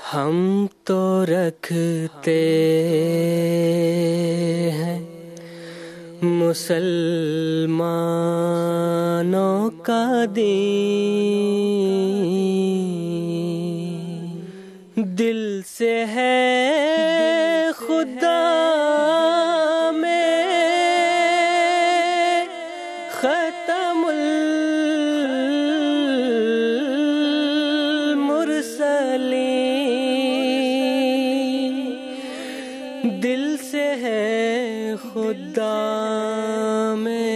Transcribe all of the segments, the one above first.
हम तो रखते हैं मुसलमानों का दीन, दिल से है खुदा में खत्मुल मुरसलीन, दिल से है खुदा में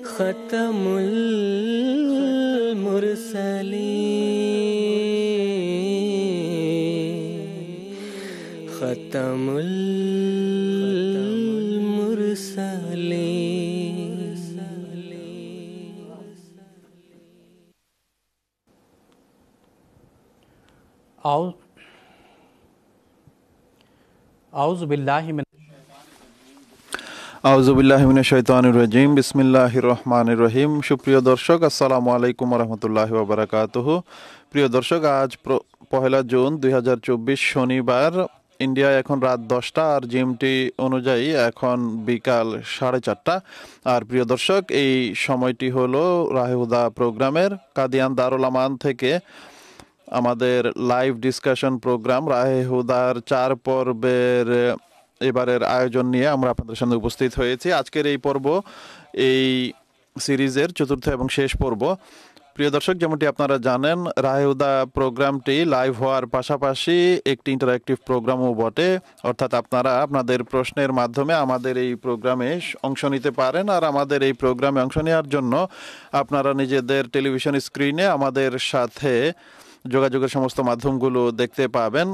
खत्मुल मुरसलीन, खत्मुल আউযুবিল্লাহি মিনাশ শাইতানির রাজিম। বিসমিল্লাহির রহমানির রহিম। সুপ্রিয় দর্শক, আসসালামু আলাইকুম ওয়া রাহমাতুল্লাহি ওয়া বারাকাতুহু। প্রিয় দর্শক, আজ পহেলা জুন 2024 শনিবার। ইন্ডিয়ায় এখন রাত 10টা আর জিএমটি অনুযায়ী এখন বিকাল 4:30। আর প্রিয় দর্শক, এই সময়টি হলো রাহে হুদা প্রোগ্রামের কাদিয়ান দারুল আমান থেকে আমাদের লাইভ ডিসকাশন প্রোগ্রাম রাহে হুদার 4 পর্বের এবারের আয়োজন নিয়ে আমরা আপনাদের সামনে উপস্থিত হয়েছি। আজকের এই পর্ব এই সিরিজের চতুর্থ এবং শেষ পর্ব। প্রিয় দর্শক, যেমনটি আপনারা জানেন, রাহে হুদা প্রোগ্রামটি লাইভ হওয়ার পাশাপাশি একটি ইন্টারঅ্যাক্টিভ প্রোগ্রামও বটে। অর্থাৎ আপনারা আপনাদের প্রশ্নের মাধ্যমে আমাদের এই প্রোগ্রামে অংশ নিতে পারেন। আর আমাদের এই প্রোগ্রামে অংশ নেওয়ার জন্য আপনারা নিজেদের টেলিভিশন স্ক্রিনে আমাদের সাথে যোগাযোগের সমস্ত মাধ্যমগুলো দেখতে পাবেন।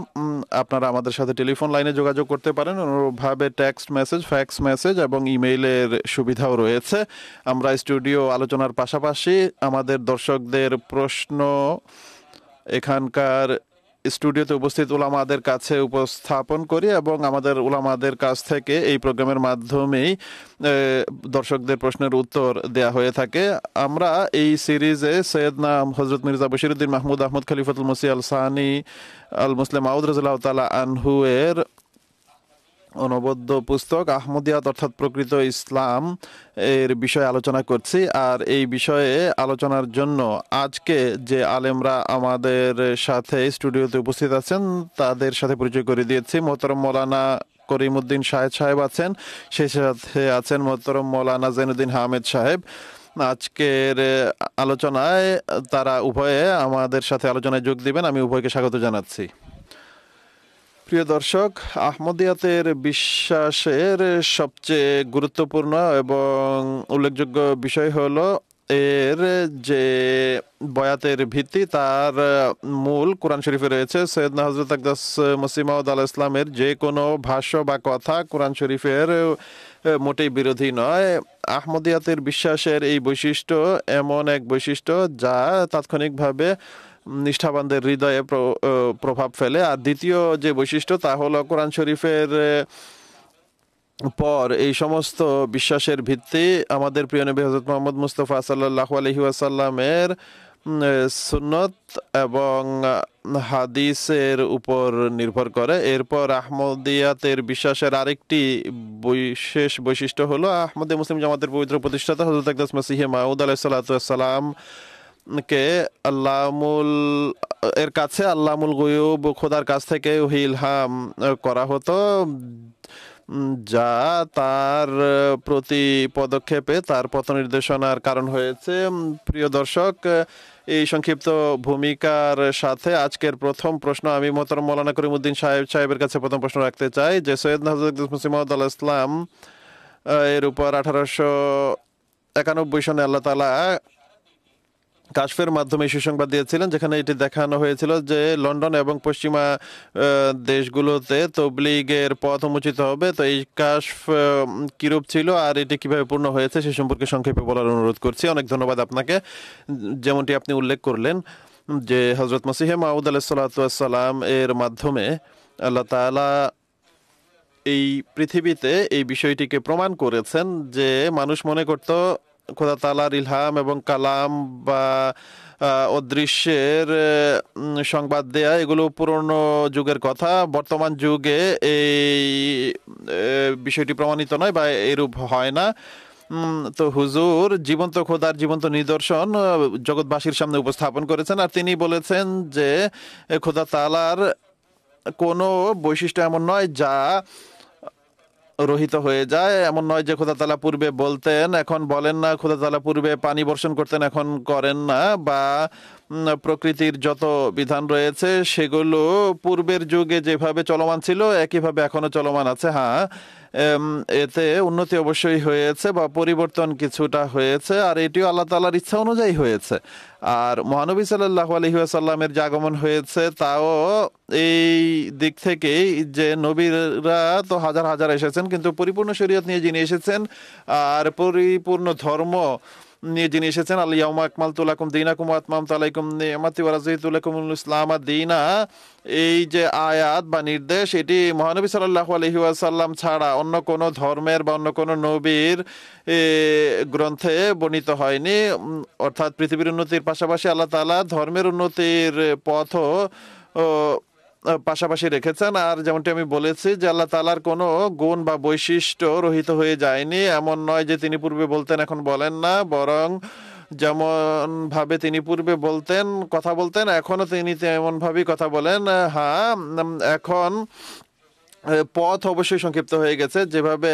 আপনারা আমাদের সাথে টেলিফোন লাইনে যোগাযোগ করতে পারেন, অনুরূপভাবে টেক্সট মেসেজ, ফ্যাক্স মেসেজ এবং ইমেইলের সুবিধাও রয়েছে। আমরা স্টুডিও আলোচনার পাশাপাশি আমাদের দর্শকদের প্রশ্ন এখানকার স্টুডিওতে উপস্থিত উলামাদের কাছে উপস্থাপন করি এবং আমাদের উলামাদের কাছ থেকে এই প্রোগ্রামের মাধ্যমেই দর্শকদের প্রশ্নের উত্তর দেয়া হয়ে থাকে। আমরা এই সিরিজে সৈয়দনা হযরত মির্জা বশিরউদ্দিন মাহমুদ আহমদ খলিফাতুল মসিহ আল সানি আল মুসলিম মাউদ রাদিয়াল্লাহু তাআলা আনহু এর অনবদ্য পুস্তক আহমদিয়াত অর্থাৎ প্রকৃত ইসলাম এর বিষয়ে আলোচনা করছি। আর এই বিষয়ে আলোচনার জন্য আজকে যে আলেমরা আমাদের সাথে স্টুডিওতে উপস্থিত আছেন তাদের সাথে পরিচয় করে দিয়েছি। মোহতরম মৌলানা করিমউদ্দিন শাহেদ সাহেব আছেন, সেই সাথে আছেন মোহতরম মৌলানা জৈনুদ্দিন হামিদ সাহেব। আজকের আলোচনায় তারা উভয়ে আমাদের সাথে আলোচনায় যোগ দিবেন। আমি উভয়কে স্বাগত জানাচ্ছি। প্রিয় দর্শক, আহমদিয়াতের বিশ্বাসের সবচেয়ে গুরুত্বপূর্ণ এবং উল্লেখযোগ্য বিষয় হলো এর যে বয়াতের ভিত্তি, তার মূল কোরআন শরীফে রয়েছে। সৈয়দনা হযরত আকদাস মসিহ মাউদ আলাইহিস সালামের যে কোনো ভাষ্য বা কথা কোরআন শরীফের মোটেই বিরোধী নয়। আহমদিয়াতের বিশ্বাসের এই বৈশিষ্ট্য এমন এক বৈশিষ্ট্য যা তাৎক্ষণিকভাবে নিষ্ঠাবানদের হৃদয়ে প্রভাব ফেলে। আর দ্বিতীয় যে বৈশিষ্ট্য তা হলো কোরআন শরীফের পর এই সমস্ত বিশ্বাসের ভিত্তি আমাদের প্রিয় নবী হযরত মুহাম্মদ মুস্তাফা সাল্লাল্লাহু আলাইহি ওয়াসাল্লামের সুন্নত এবং হাদিসের উপর নির্ভর করে। এরপর আহমদিয়াতের বিশ্বাসের আরেকটি বিশেষ বৈশিষ্ট্য হলো আহমদে মুসলিম জামাতের পবিত্র প্রতিষ্ঠাতা হযরত আকদাস মসিহ মাউদ আলাইহিস সালাম কে এর কাছে আল্লামুল গুয়ুব খোদার কাছ থেকে ইলহাম করা হতো, যা তার প্রতি পদক্ষেপে তার পথ নির্দেশনার কারণ হয়েছে। প্রিয় দর্শক, এই সংক্ষিপ্ত ভূমিকার সাথে আজকের প্রথম প্রশ্ন আমি মোহতরম মৌলানা করিমউদ্দিন সাহেবের কাছে প্রথম প্রশ্ন রাখতে চাই যে সৈয়দনা হযরত মসিহ মাউদ আলাইহিস সালাম এর উপর 1891 সনে আল্লাহ তাআলা কাশফের মাধ্যমে সুসংবাদ দিয়েছিলেন, যেখানে এটি দেখানো হয়েছিল যে লন্ডন এবং পশ্চিমা দেশগুলোতে তবলিগের পথ উন্মোচিত হবে। তো এই কাশফ কিরূপ ছিল আর এটি কিভাবে পূর্ণ হয়েছে সে সম্পর্কে সংক্ষেপে বলার অনুরোধ করছি। অনেক ধন্যবাদ আপনাকে। যেমনটি আপনি উল্লেখ করলেন যে হযরত মসিহ মাউদ আলাইহিস সালাম এর মাধ্যমে আল্লাহ তাআলা এই পৃথিবীতে এই বিষয়টিকে প্রমাণ করেছেন যে মানুষ মনে করত খোদা তাআলার ইলহাম এবং কালাম বা অদৃশ্যের সংবাদ দেয়া, এগুলো পুরনো যুগের কথা। বর্তমান যুগে এই বিষয়টি প্রমাণিত নয় বা এরূপ হয় না। তো হুজুর জীবন্ত খোদার জীবন্ত নিদর্শন জগৎবাসীর সামনে উপস্থাপন করেছেন, আর তিনি বলেছেন যে খোদা তাআলার কোনো বৈশিষ্ট্য এমন নয় যা রহিত হয়ে যায়। এমন নয় যে খোদা তাআলা পূর্বে বলতেন এখন বলেন না, খোদা তাআলা পূর্বে পানি বর্ষণ করতেন এখন করেন না, বা প্রকৃতির যত বিধান রয়েছে সেগুলো পূর্বের যুগে যেভাবে চলমান ছিল একইভাবে এখনো চলমান আছে। হ্যাঁ, এতে উন্নতি অবশ্যই হয়েছে বা পরিবর্তন কিছুটা হয়েছে, আর এটিও আল্লাহ তাআলার ইচ্ছা অনুযায়ী হয়েছে। আর মহানবী সাল্লাল্লাহু আলাইহি ওয়াসাল্লামের যে আগমন হয়েছে তাও এই দিক থেকেই যে নবীরা তো হাজার হাজার এসেছেন, কিন্তু পরিপূর্ণ শরীয়ত নিয়ে যিনি এসেছেন আর পরিপূর্ণ ধর্ম নিয়ে যিনি এসেছেন, আল ইয়াউমা আকমালতু লাকুম দীনাকুম ওয়া আতমামতু আলাইকুম নি'মাতি ওয়া রাদিতু লাকুমুল ইসলামা দীনা, এই যে আয়াত বা নির্দেশ, এটি মহানবী সাল্লাল্লাহু আলাইহি ওয়াসাল্লাম ছাড়া অন্য কোনো ধর্মের বা অন্য কোনো নবীর গ্রন্থে বর্ণিত হয়নি। অর্থাৎ পৃথিবীর উন্নতির পাশাপাশি আল্লাহ তাআলা ধর্মের উন্নতির পথও পাশাপাশি রেখেছেন। আর যেমনটি আমি বলেছি যে আল্লাহ তাআলার কোনো গুণ বা বৈশিষ্ট্য রহিত হয়ে যায়নি। এমন নয় যে তিনি পূর্বে বলতেন এখন বলেন না, বরং যেমন ভাবে তিনি পূর্বে বলতেন কথা বলতেন এখনো তিনি তেমন ভাবেই কথা বলেন। হ্যাঁ, এখন পথ অবশ্যই সংক্ষিপ্ত হয়ে গেছে। যেভাবে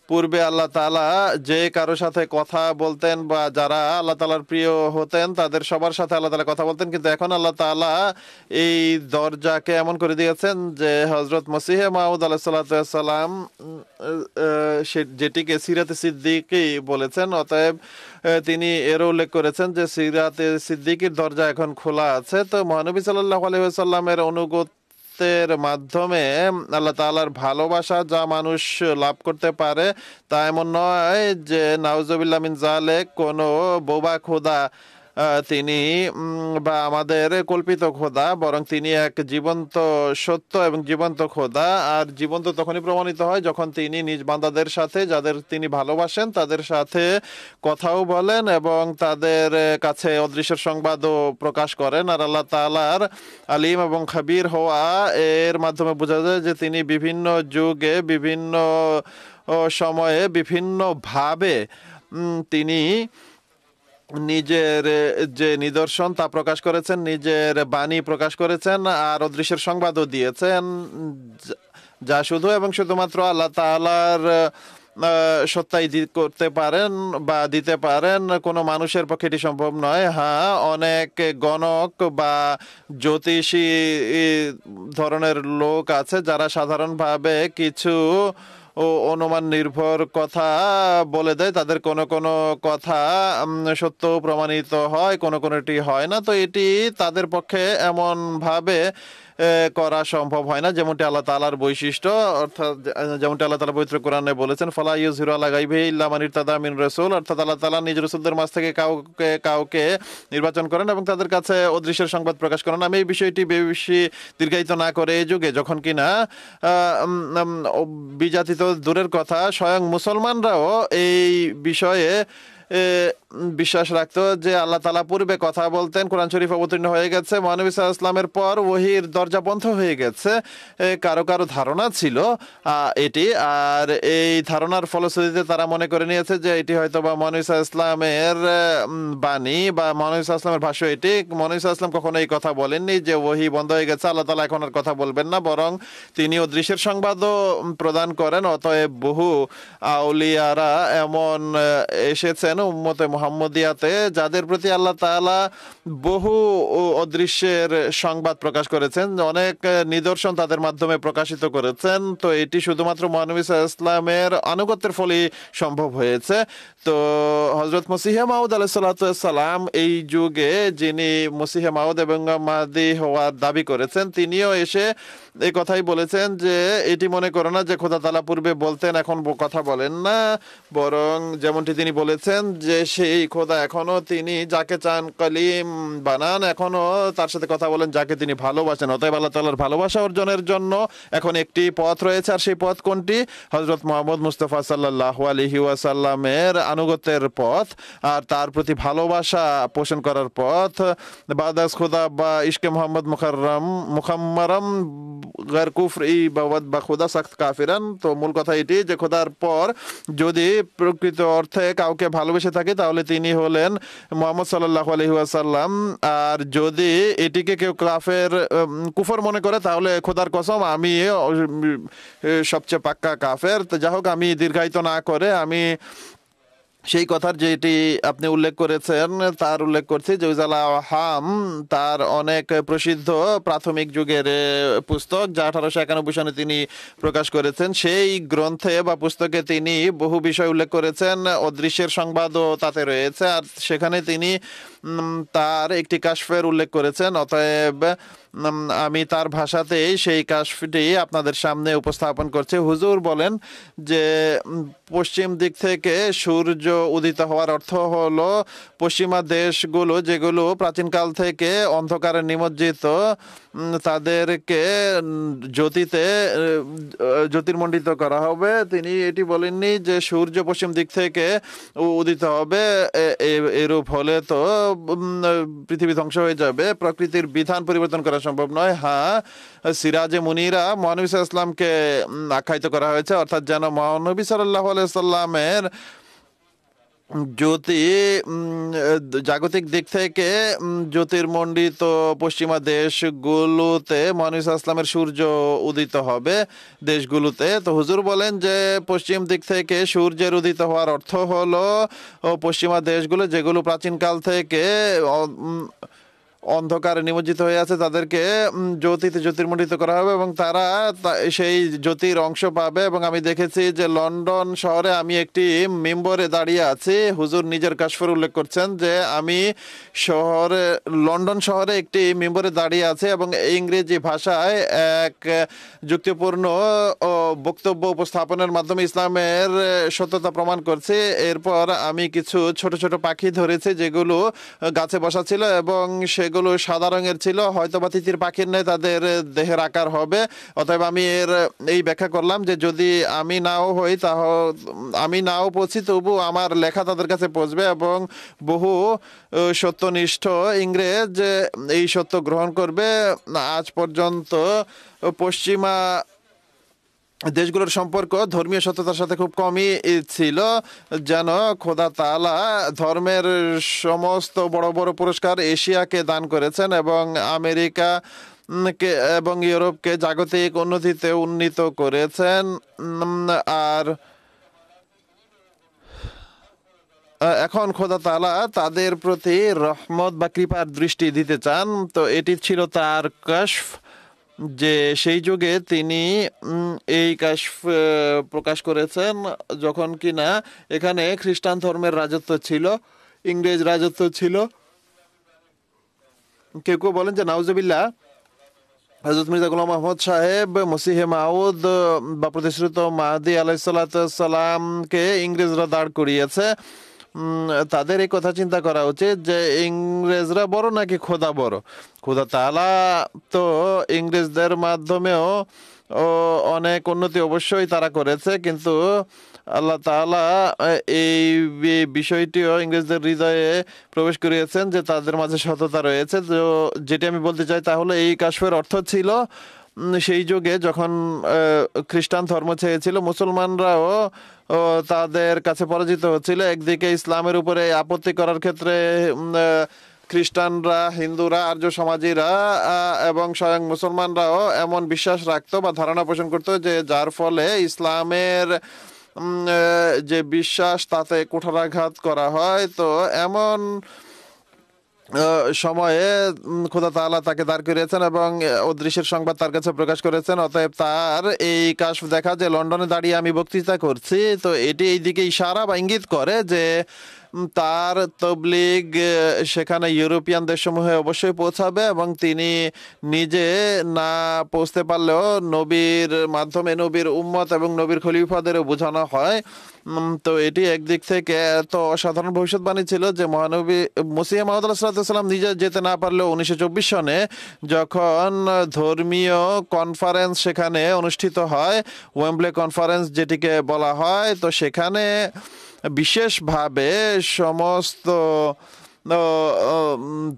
পূর্বে আল্লাহ তাআলা যে কারো সাথে কথা বলতেন বা যারা আল্লাহ তাআলার প্রিয় হতেন তাদের সবার সাথে আল্লাহ তাআলা কথা বলতেন, কিন্তু এখন আল্লাহ তাআলা এই দরজাকে এমন করে দিয়েছেন যে হযরত মসিহ মাউদ আলাইহিস সালাতু ওয়াস সালাম যেটিকে সিরাতে সিদ্দিকী বলেছেন, অতএব তিনি এরও উল্লেখ করেছেন যে সিরাতে সিদ্দিকীর দরজা এখন খোলা আছে। তো মহানবী সাল্লাল্লাহু আলাইহি ওয়াসাল্লামের অনুগত মাধ্যমে আল্লাহ তাআলার ভালোবাসা যা মানুষ লাভ করতে পারে তা এমন নয় যে নাউজুবিল্লাহ মিন যালিক কোনো বোবা খোদা তিনি বা আমাদের কল্পিত খোদা, বরং তিনি এক জীবন্ত সত্য এবং জীবন্ত খোদা। আর জীবন্ত তখনই প্রমাণিত হয় যখন তিনি নিজ বান্দাদের সাথে, যাদের তিনি ভালোবাসেন তাদের সাথে কথাও বলেন এবং তাদের কাছে অদৃশ্যের সংবাদও প্রকাশ করেন। আর আল্লাহ তাআলার আলিম এবং খাবির হওয়া এর মাধ্যমে বোঝা যায় যে তিনি বিভিন্ন যুগে বিভিন্ন সময়ে বিভিন্নভাবে তিনি নিজের যে নিদর্শন তা প্রকাশ করেছেন, নিজের বাণী প্রকাশ করেছেন, আর অদৃশ্যের সংবাদও দিয়েছেন, যা শুধু এবং শুধুমাত্র আল্লাহ তাআলার সত্যাই করতে পারেন বা দিতে পারেন, কোনো মানুষের পক্ষে এটি সম্ভব নয়। হ্যাঁ, অনেক গণক বা জ্যোতিষী ধরনের লোক আছে যারা সাধারণভাবে কিছু অনুমান নির্ভর কথা বলে দেয়, তাদের কোনো কোনো কথা সত্য প্রমাণিত হয়, কোনো কোনোটি হয় না। তো এটি তাদের পক্ষে এমন ভাবে করা সম্ভব হয় না যেমনটি আল্লাহ তাআলার বৈশিষ্ট্য, অর্থাৎ যেমনটি আল্লাহ তাআলা পবিত্র কোরআনে বলেছেন ফালা ইউযহিরু আলা গায়বিহি ইল্লা মান ইরতাদা মিন রাসূল, অর্থাৎ আল্লাহ তাআলা নিজ রাসূলদের মাঝ থেকে কাউকে নির্বাচন করেন এবং তাদের কাছে অদৃশ্যের সংবাদ প্রকাশ করেন। আমি এই বিষয়টি বেশি দীর্ঘায়িত না করে এই যুগে যখন কিনা বিজাতিত দূরের কথা স্বয়ং মুসলমানরাও এই বিষয়ে বিশ্বাস রাখতো যে আল্লাহ তাআলা পূর্বে কথা বলতেন, কোরআন শরীফ অবতীর্ণ হয়ে গেছে, মহানবী সাল্লাল্লাহু আলাইহি ওয়াসাল্লামের পর ওহীর দরজা বন্ধ হয়ে গেছে, কারো কারো ধারণা ছিল এটি, আর এই ধারণার ফলশ্রুতিতে তারা মনে করে নিয়েছে যে এটি হয়তো বা মহানবী সাল্লাল্লাহু আলাইহি ওয়াসাল্লামের বাণী বা মহানবী সাল্লাল্লাহু আলাইহি ওয়াসাল্লামের ভাষ্য। এটি মহানবী সাল্লাল্লাহু আলাইহি ওয়াসাল্লাম কখনো এই কথা বলেননি যে ওহী বন্ধ হয়ে গেছে, আল্লাহ তাআলা এখন আর কথা বলবেন না, বরং তিনি অদৃশ্যের সংবাদও প্রদান করেন। অতএব বহু আউলিয়ারা এমন এসেছেন উম্মতে মুহাম্মদিয়াতে যাদের প্রতি আল্লাহ তাআলা বহু অদৃশ্যের সংবাদ প্রকাশ করেছেন, অনেক নিদর্শন তাদের মাধ্যমে প্রকাশিত করেছেন। তো এটি শুধুমাত্র মহানবী সাল্লাল্লাহু আলাইহি ওয়াসাল্লামের আনুগত্যের ফলেই সম্ভব হয়েছে। তো হযরত মসিহে মাউদ আলাইহিস সালাতু ওয়াস সালাম এই যুগে যিনি মসিহে মাউদ এবং মাহদী হওয়ার দাবি করেছেন, তিনিও এসে এই কথাই বলেছেন যে এটি মনে করো না যে খোদা তাআলা পূর্বে বলতেন এখন কথা বলেন না, বরং যেমনটি তিনি বলেছেন যে সেই খোদা এখনো তিনি যাকে চান কলিম বানান, এখনো তার সাথে কথা বলেন যাকে তিনি ভালোবাসেন। অতএব আল্লাহ তাআলার ভালোবাসা অর্জনের জন্য এখন একটি পথ রয়েছে। আর সেই পথ কোনটি? হযরত মুহাম্মদ মুস্তাফা সাল্লাল্লাহু আলাইহি ওয়াসাল্লামের আনুগত্যের পথ আর তার প্রতি ভালোবাসা পোষণ করার পথ। বাদাস খোদা বা ইশকে মোহাম্মদ মুখাম্মারাম গার কুফর ই বাওয়াদ বা খোদা সাখত কাফিরান। তো মূল কথা এটি যে খোদার পর যদি প্রকৃত অর্থে কাউকে ভালোবেসে থাকে তাহলে তিনি হলেন মুহাম্মদ সাল্লাল্লাহু আলাইহি ওয়াসাল্লাম। আর যদি এটিকে কেউ কাফের কুফর মনে করে তাহলে খোদার কসম আমি সবচেয়ে পাক্কা কাফের। তো যাই হোক, আমি দীর্ঘায়িত না করে আমি সেই কথার যেটি আপনি উল্লেখ করেছেন তার উল্লেখ করছি। জৌজাল হাম তার অনেক প্রসিদ্ধ প্রাথমিক যুগের পুস্তক, যা 1891 সনে তিনি প্রকাশ করেছেন। সেই গ্রন্থে বা পুস্তকে তিনি বহু বিষয় উল্লেখ করেছেন, অদৃশ্যের সংবাদও তাতে রয়েছে। আর সেখানে তিনি তার একটি কাশফের উল্লেখ করেছেন। অতএব আমি তার ভাষাতেই সেই কাশফটি আপনাদের সামনে উপস্থাপন করছি। হুজুর বলেন যে পশ্চিম দিক থেকে সূর্য উদিত হওয়ার অর্থ হলো পশ্চিমা দেশগুলো যেগুলো প্রাচীনকাল থেকে অন্ধকারে নিমজ্জিত তাদেরকে জ্যোতির্মণ্ডিত করা হবে। তিনি এটি বলেননি যে সূর্য পশ্চিম দিক থেকে উদিত হবে, এরূপ হলে তো পৃথিবী ধ্বংস হয়ে যাবে। প্রকৃতির বিধান পরিবর্তন করা সম্ভব নয়। হ্যাঁ, সিরাজে মুনিরা মহানবী সাল্লাল্লাহু আলাইহি ওয়াসাল্লামকে আখ্যায়িত করা হয়েছে, অর্থাৎ যেন মহানবী সাল্লাল্লাহু আলাইহি ওয়াসাল্লামের জ্যোতি জাগতিক দিক থেকে জ্যোতির্মণ্ডিত পশ্চিমা দেশগুলোতে মহানবী সাল্লাল্লাহু আলাইহি ওয়াসাল্লামের সূর্য উদিত হবে দেশগুলোতে। তো হুজুর বলেন যে পশ্চিম দিক থেকে সূর্যের উদিত হওয়ার অর্থ হলো পশ্চিমা দেশগুলো যেগুলো প্রাচীনকাল থেকে অন্ধকারে নিমজ্জিত হয়ে আছে তাদেরকে জ্যোতির্মণ্ডিত করা হবে এবং তারা সেই জ্যোতির অংশ পাবে। এবং আমি দেখেছি যে লন্ডন শহরে আমি একটি মিম্বরে দাঁড়িয়ে আছি। হুজুর নিজের কাশফের উল্লেখ করছেন যে আমি লন্ডন শহরে একটি মিম্বরে দাঁড়িয়ে আছে এবং ইংরেজি ভাষায় এক যুক্তিপূর্ণ বক্তব্য উপস্থাপনের মাধ্যমে ইসলামের সত্যতা প্রমাণ করছি। এরপর আমি কিছু ছোট ছোট পাখি ধরেছি যেগুলো গাছে বসা ছিল এবং সেগুলো সাদা রঙের ছিল, হয়তো বা তিতির পাখির নেই তাদের দেহের আকার হবে। অতএব আমি এই ব্যাখ্যা করলাম যে যদি আমি নাও পৌঁছি তবু আমার লেখা তাদের কাছে পৌঁছবে এবং বহু সত্যনিষ্ঠ ইংরেজ এই সত্য গ্রহণ করবে। আজ পর্যন্ত পশ্চিমা দেশগুলোর সম্পর্ক ধর্মীয় সত্যতার সাথে খুব কমই ছিল। যেন খোদা তাআলা ধর্মের সমস্ত বড় বড় পুরস্কার এশিয়াকে দান করেছেন এবং আমেরিকা এবং ইউরোপকে জাগতিক উন্নতিতে উন্নীত করেছেন। আর এখন খোদা তাআলা তাদের প্রতি রহমত বা কৃপার দৃষ্টি দিতে চান। তো এটি ছিল তার কাশফ, যে সেই যুগে তিনি এই কাশফ প্রকাশ করেছেন যখন কিনা এখানে খ্রিস্টান ধর্মের রাজত্ব ছিল, ইংরেজ রাজত্ব ছিল। কেউ কেউ বলেন যে নাউজুবিল্লাহ, হযরত মির্জা গোলাম আহমদ সাহেব মসিহে মাউদ বা প্রতিশ্রুত মাহদী আলাইহিসসালামকে ইংরেজরা দাঁড় করিয়েছে। তাদের এই কথা চিন্তা করা উচিত যে ইংরেজরা বড় নাকি খোদা বড়। খোদা তাআলা তো ইংরেজদের মাধ্যমেও অনেক উন্নতি অবশ্যই তারা করেছে, কিন্তু আল্লাহ তাআলা এই বিষয়টিও ইংরেজদের হৃদয়ে প্রবেশ করিয়েছেন যে তাদের মাঝে সততা রয়েছে। তো যেটি আমি বলতে চাই তা হলো এই কাশফের অর্থ ছিল সেই যুগে যখন খ্রিস্টান ধর্ম ছেয়েছিল, মুসলমানরাও তাদের কাছে পরাজিত হচ্ছিল। একদিকে ইসলামের উপরে আপত্তি করার ক্ষেত্রে খ্রিস্টানরা, হিন্দুরা, আর্য সমাজীরা এবং স্বয়ং মুসলমানরাও এমন বিশ্বাস রাখতো বা ধারণা পোষণ করতো যে যার ফলে ইসলামের যে বিশ্বাস তাতে কুঠারাঘাত করা হয়। তো এমন সময়ে খোদা তাআলা তাকে দাঁড় করিয়েছেন এবং অদৃশ্যের সংবাদ তার কাছে প্রকাশ করেছেন। অতএব তার এই কাশফ দেখা যে লন্ডনে দাঁড়িয়ে আমি বক্তৃতা করছি, তো এটি এই দিকে ইশারা বা ইঙ্গিত করে যে তার তবলিগ সেখানে ইউরোপিয়ান দেশসমূহে অবশ্যই পৌঁছাবে এবং তিনি নিজে না পৌঁছতে পারলেও নবীর মাধ্যমে নবীর উম্মত এবং নবীর খলিফাদেরও বোঝানো হয় তো এটি একদিক থেকে এত অসাধারণ ভবিষ্যৎবাণী ছিল যে মহানবী মসিহ মাউদ আলাইহিসসালাম নিজে যেতে না পারলেও 1924 সনে যখন ধর্মীয় কনফারেন্স সেখানে অনুষ্ঠিত হয়, ওয়েম্বলে কনফারেন্স যেটিকে বলা হয়, তো সেখানে বিশেষভাবে সমস্ত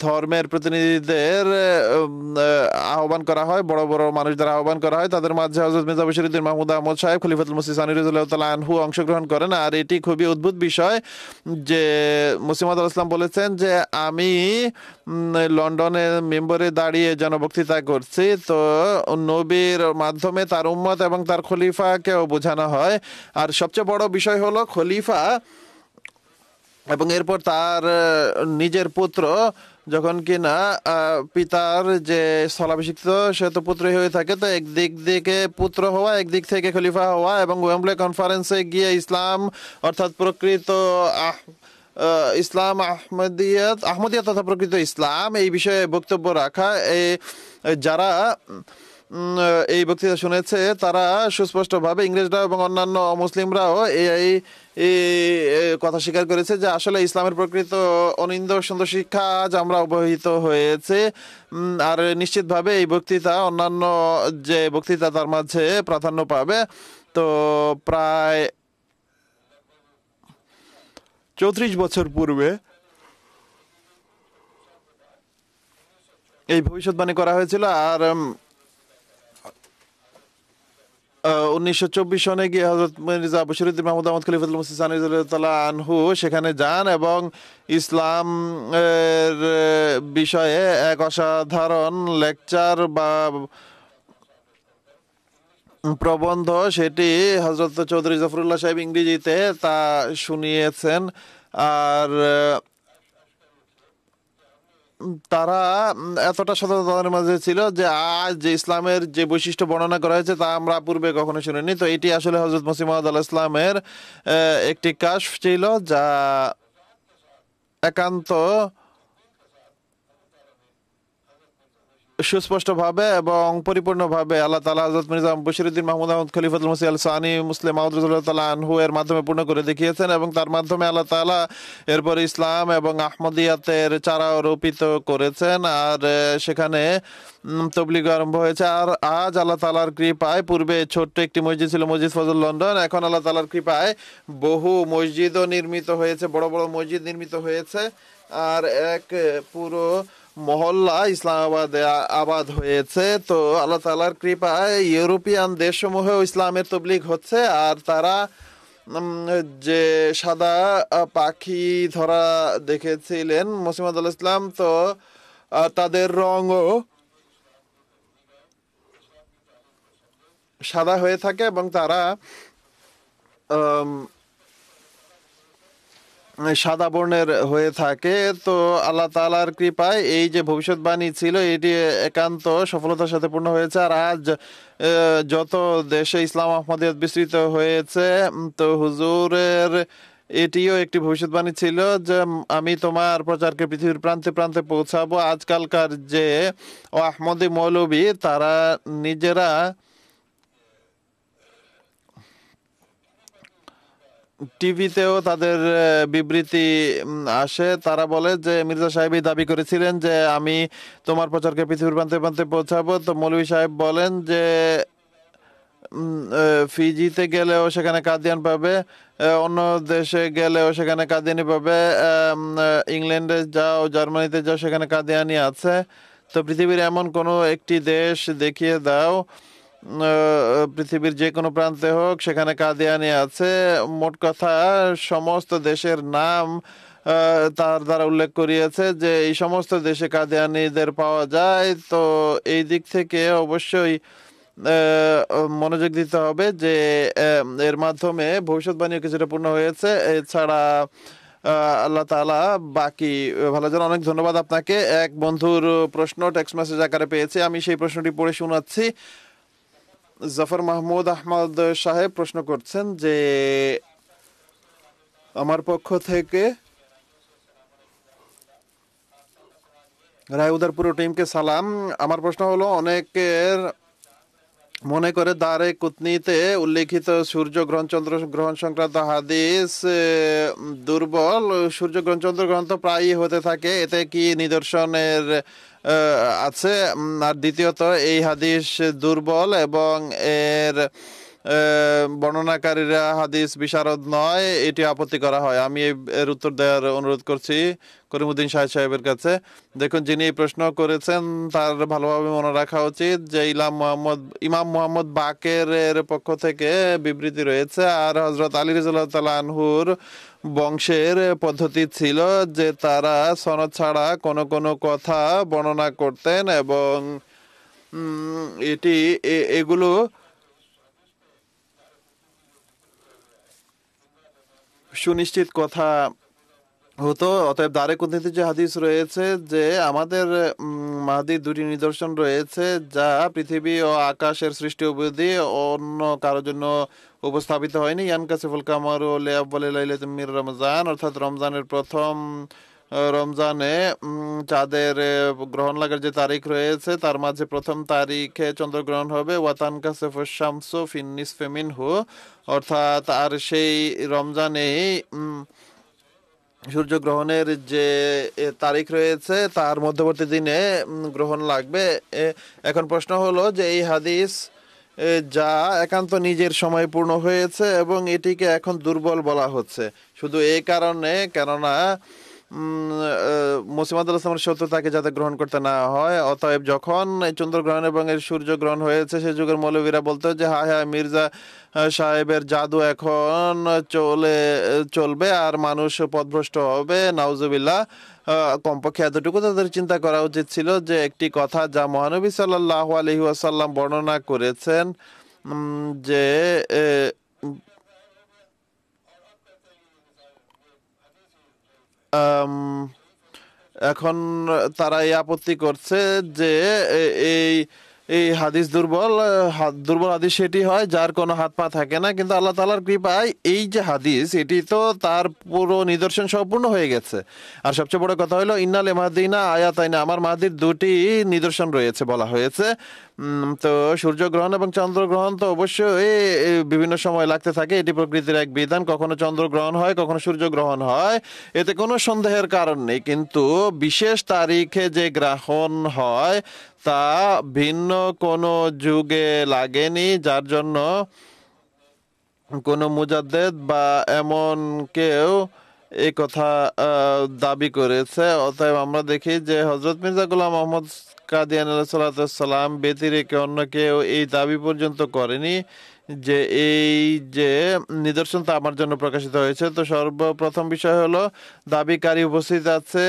ধর্মের প্রতিনিধিদের আহ্বান করা হয়, বড় বড় মানুষদের আহ্বান করা হয়। তাদের মাঝে হযরত মির্জা বশিরউদ্দিন মাহমুদ আহমদ সাহেব, খলিফাতুল মসিহ সানি রাদিয়াল্লাহু তাআলা আনহু অংশগ্রহণ করেন। আর এটি খুবই অদ্ভুত বিষয় যে মসিহ মাউদ আলাইহিস সালাম বলেছেন যে আমি লন্ডনে মেম্বরে দাঁড়িয়ে জনবক্তৃতা করছি, তো নবীর মাধ্যমে তার উম্মত এবং তার খলিফাকেও বোঝানো হয়। আর সবচেয়ে বড় বিষয় হলো খলিফা এবং এরপর তার নিজের পুত্র যখন কিনা পিতার যে স্থলাভিষিক্ত সে তো পুত্রই হয়ে থাকে, তো একদিক থেকে পুত্র হওয়া, একদিক থেকে খলিফা হওয়া এবং ওয়েম্বলে কনফারেন্সে গিয়ে ইসলাম অর্থাৎ প্রকৃত ইসলাম আহমদিয়া তথা প্রকৃত ইসলাম এই বিষয়ে বক্তব্য রাখা। যারা এই বক্তৃতা শুনেছে তারা সুস্পষ্টভাবে, ইংরেজরা এবং অন্যান্য মুসলিমরাও এই কথা স্বীকার করেছে যে আসলে ইসলামের প্রকৃত অনিন্দ সুন্দর শিক্ষা আজ আমরা অবহিত হয়েছে। আর নিশ্চিতভাবে এই বক্তৃতা অন্যান্য যে বক্তৃতা তার মাঝে প্রাধান্য পাবে। তো প্রায় 34 বছর পূর্বে এই ভবিষ্যৎবাণী করা হয়েছিল। আর 1924 সনে গিয়ে হযরত মির্জা বশিরউদ্দিন মাহমুদ আহমদ খলিফাতুল মসিহ সানি রাদিয়াল্লাহু তাআলা আনহু সেখানে যান এবং ইসলাম এর বিষয়ে এক অসাধারণ লেকচার বা প্রবন্ধ সেটি হযরত চৌধুরী জাফরুল্লাহ সাহেব ইংরেজিতে তা শুনিয়েছেন। আর তারা এতটা সততা তাদের মাঝে ছিল যে আজ যে ইসলামের যে বৈশিষ্ট্য বর্ণনা করা হয়েছে তা আমরা পূর্বে কখনো শুনিনি। তো এটি আসলে হযরত মসিহ মাউদ আলাইহিস সালামের একটি কাশফ ছিল যা একান্ত সুস্পষ্টভাবে এবং পরিপূর্ণভাবে আল্লাহ তাআলা হযরত মির্জা বশিরউদ্দিন মাহমুদ আহমদ খলিফাতুল মসিহ আল সানি মুসলিম মাউদ রাদিয়াল্লাহু তাআলা আনহু এর মাধ্যমে পূর্ণ করে দেখিয়েছেন এবং তার মাধ্যমে আল্লাহ তাআলা এরপর ইসলাম এবং আহমদিয়াতের চারা রোপিত করেছেন। আর সেখানে তবলিগ আরম্ভ হয়েছে। আর আজ আল্লাহ তাআলার কৃপায়, পূর্বে ছোট্ট একটি মসজিদ ছিল, মসজিদ ফজল লন্ডন, এখন আল্লাহ তাআলার কৃপায় বহু মসজিদও নির্মিত হয়েছে, বড় বড় মসজিদ নির্মিত হয়েছে। আর এক পুরো মহল্লা ইসলামাবাদে আবাদ হয়েছে। তো আল্লাহ তাআলার কৃপায় ইউরোপিয়ান দেশসমূহেও ইসলামের তবলিগ হচ্ছে। আর তারা যে সাদা পাখি ধরা দেখেছিলেন মসিহ মাউদ আলাইহিস সালাম, তো তাদের রঙও সাদা হয়ে থাকে এবং তারা সাদা বর্ণের হয়ে থাকে। তো আল্লাহ তাআলার কৃপায় এই যে ভবিষ্যৎবাণী ছিল এটি একান্ত সফলতার সাথে পূর্ণ হয়েছে। আর আজ যত দেশে ইসলাম আহমদিয়ত বিস্তৃত হয়েছে, তো হুজুরের এটিও একটি ভবিষ্যৎবাণী ছিল যে আমি তোমার প্রচারকে পৃথিবীর প্রান্তে প্রান্তে পৌঁছাবো। আজকালকার যে আহমদি মৌলবী তারা নিজেরা টিভিতেও তাদের বিবৃতি আসে, তারা বলে যে মির্জা সাহেবই দাবি করেছিলেন যে আমি তোমার প্রচারকে পৃথিবীর প্রান্তে প্রান্তে পৌঁছাবো। তো মৌলভী সাহেব বলেন যে ফিজিতে গেলেও সেখানে কাদিয়ান পাবে, অন্য দেশে গেলেও সেখানে কাদিয়ানি পাবে, ইংল্যান্ডে যাও, জার্মানিতে যাও, সেখানে কাদিয়ানি আছে। তো পৃথিবীর এমন কোনো একটি দেশ দেখিয়ে দাও, পৃথিবীর যে কোনো প্রান্তে হোক, সেখানে কাদিয়ানি আছে। মোট কথা সমস্ত দেশের নাম তার দ্বারা উল্লেখ করিয়েছে যে এই সমস্ত দেশে কাদিয়ানিদের পাওয়া যায়। তো এই দিক থেকে অবশ্যই মনোযোগ দিতে হবে যে এর মাধ্যমে ভবিষ্যৎবাণীও কিছুটা পূর্ণ হয়েছে। এছাড়া আল্লাহ তাআলা বাকি ভালো জানেন। অনেক ধন্যবাদ আপনাকে। এক বন্ধুর প্রশ্ন টেক্সট মেসেজ আকারে পেয়েছি, আমি সেই প্রশ্নটি পড়ে শোনাচ্ছি। জাফর মাহমুদ আহমদ সাহেব প্রশ্ন করছেন যে আমার পক্ষ থেকে রায়উদার পুরো টিমকে সালাম। আমার প্রশ্ন হলো, অনেকের মনে করে দারে কুতনিতে উল্লেখিত সূর্যগ্রহণ চন্দ্রগ্রহণ সংক্রান্ত হাদিস দুর্বল। সূর্যগ্রহণ চন্দ্রগ্রহণ তো প্রায়ই হতে থাকে, এতে কি নিদর্শনের আছে? আর দ্বিতীয়ত এই হাদিস দুর্বল এবং এর বর্ণনাকারীরা হাদিস বিশারদ নয়, এটি আপত্তি করা হয়। আমি এর উত্তর দেওয়ার অনুরোধ করছি করিমউদ্দিন শাহেদ সাহেবের কাছে। দেখুন, যিনি প্রশ্ন করেছেন তার ভালোভাবে মনে রাখা উচিত যে ইমাম মুহাম্মদ বাকের এর পক্ষ থেকে বিবৃতি রয়েছে, আর হযরত আলী রাদিয়াল্লাহু তাআলা আনহুর বংশের পদ্ধতি ছিল যে তারা সনদ ছাড়া কোনো কোনো কথা বর্ণনা করতেন, এবং এগুলো সুনিশ্চিত কথা হতো। অতএব দারে কুতনিতে যে হাদিস রয়েছে যে আমাদের মাহদীর দুটি নিদর্শন রয়েছে যা পৃথিবী ও আকাশের সৃষ্টি অবধি অন্য কারোর জন্য উপস্থাপিত হয়নি। ইয়ানকাসিফুল কামারু লিআউয়ালি লাইলাতিন মির রমজান, অর্থাৎ রমজানের প্রথম রমজানে চাঁদের গ্রহণ লাগার যে তারিখ রয়েছে তার মাঝে প্রথম তারিখে চন্দ্রগ্রহণ হবে। ওয়াতানকাসিফুশ শামসু ফিন নিসফি মিনহু, অর্থাৎ আর সেই রমজানে সূর্যগ্রহণের যে তারিখ রয়েছে তার মধ্যবর্তী দিনে গ্রহণ লাগবে। এখন প্রশ্ন হলো যে এই হাদিস যা একান্ত নিজের সময় পূর্ণ হয়েছে এবং এটিকে এখন দুর্বল বলা হচ্ছে শুধু এই কারণে, কেননা মুসিমাদ ইসলামের সত্যতাকে যাতে গ্রহণ করতে না হয়। অতএব যখন চন্দ্রগ্রহণ এবং এর সূর্যগ্রহণ হয়েছে সে যুগের মৌলবীরা বলতো যে হ্যাঁ হ্যাঁ মির্জা সাহেবের জাদু এখন চলবে আর মানুষ পথভ্রষ্ট হবে, নাউজুবিল্লাহ। কমপক্ষে এতটুকু তাদের চিন্তা করা উচিত ছিল যে একটি কথা যা মহানবী সাল্লাল্লাহু আলাইহি ওয়াসাল্লাম বর্ণনা করেছেন যে এখন তারা এই আপত্তি করছে যে এই এই হাদিস দুর্বল হাদিস সেটি হয় যার কোনো হাত পা থাকে না, কিন্তু আল্লাহ তাআলার কৃপায় এই যে হাদিস এটি তো তার পুরো নিদর্শন সম্পূর্ণ হয়ে গেছে। আর সবচেয়ে বড় কথা হলো ইন্নাল মাহদিনা আয়াতাইনা, আমার মাহদির দুটি নিদর্শন রয়েছে বলা হয়েছে। তো সূর্যগ্রহণ এবং চন্দ্রগ্রহণ তো অবশ্যই বিভিন্ন সময় লাগতে থাকে, এটি প্রকৃতির এক বিধান। কখনো চন্দ্রগ্রহণ হয়, কখনো সূর্যগ্রহণ হয়, এতে কোনো সন্দেহের কারণ নেই। কিন্তু বিশেষ তারিখে যে গ্রহণ হয় তা ভিন্ন কোনো যুগে লাগেনি, যার জন্য কোনো মুজাদ্দেদ বা এমন কেউ এই কথা দাবি করেছে। অতএব আমরা দেখি যে হযরত মির্জা গোলাম মোহাম্মদ কাদিয়ানী আলাইহিস সালাম ব্যতিরেকে অন্য কেউ এই দাবি পর্যন্ত করেনি যে এই যে নিদর্শনটা আমার জন্য প্রকাশিত হয়েছে। তো সর্বপ্রথম বিষয় হলো দাবিকারী উপস্থিত আছে,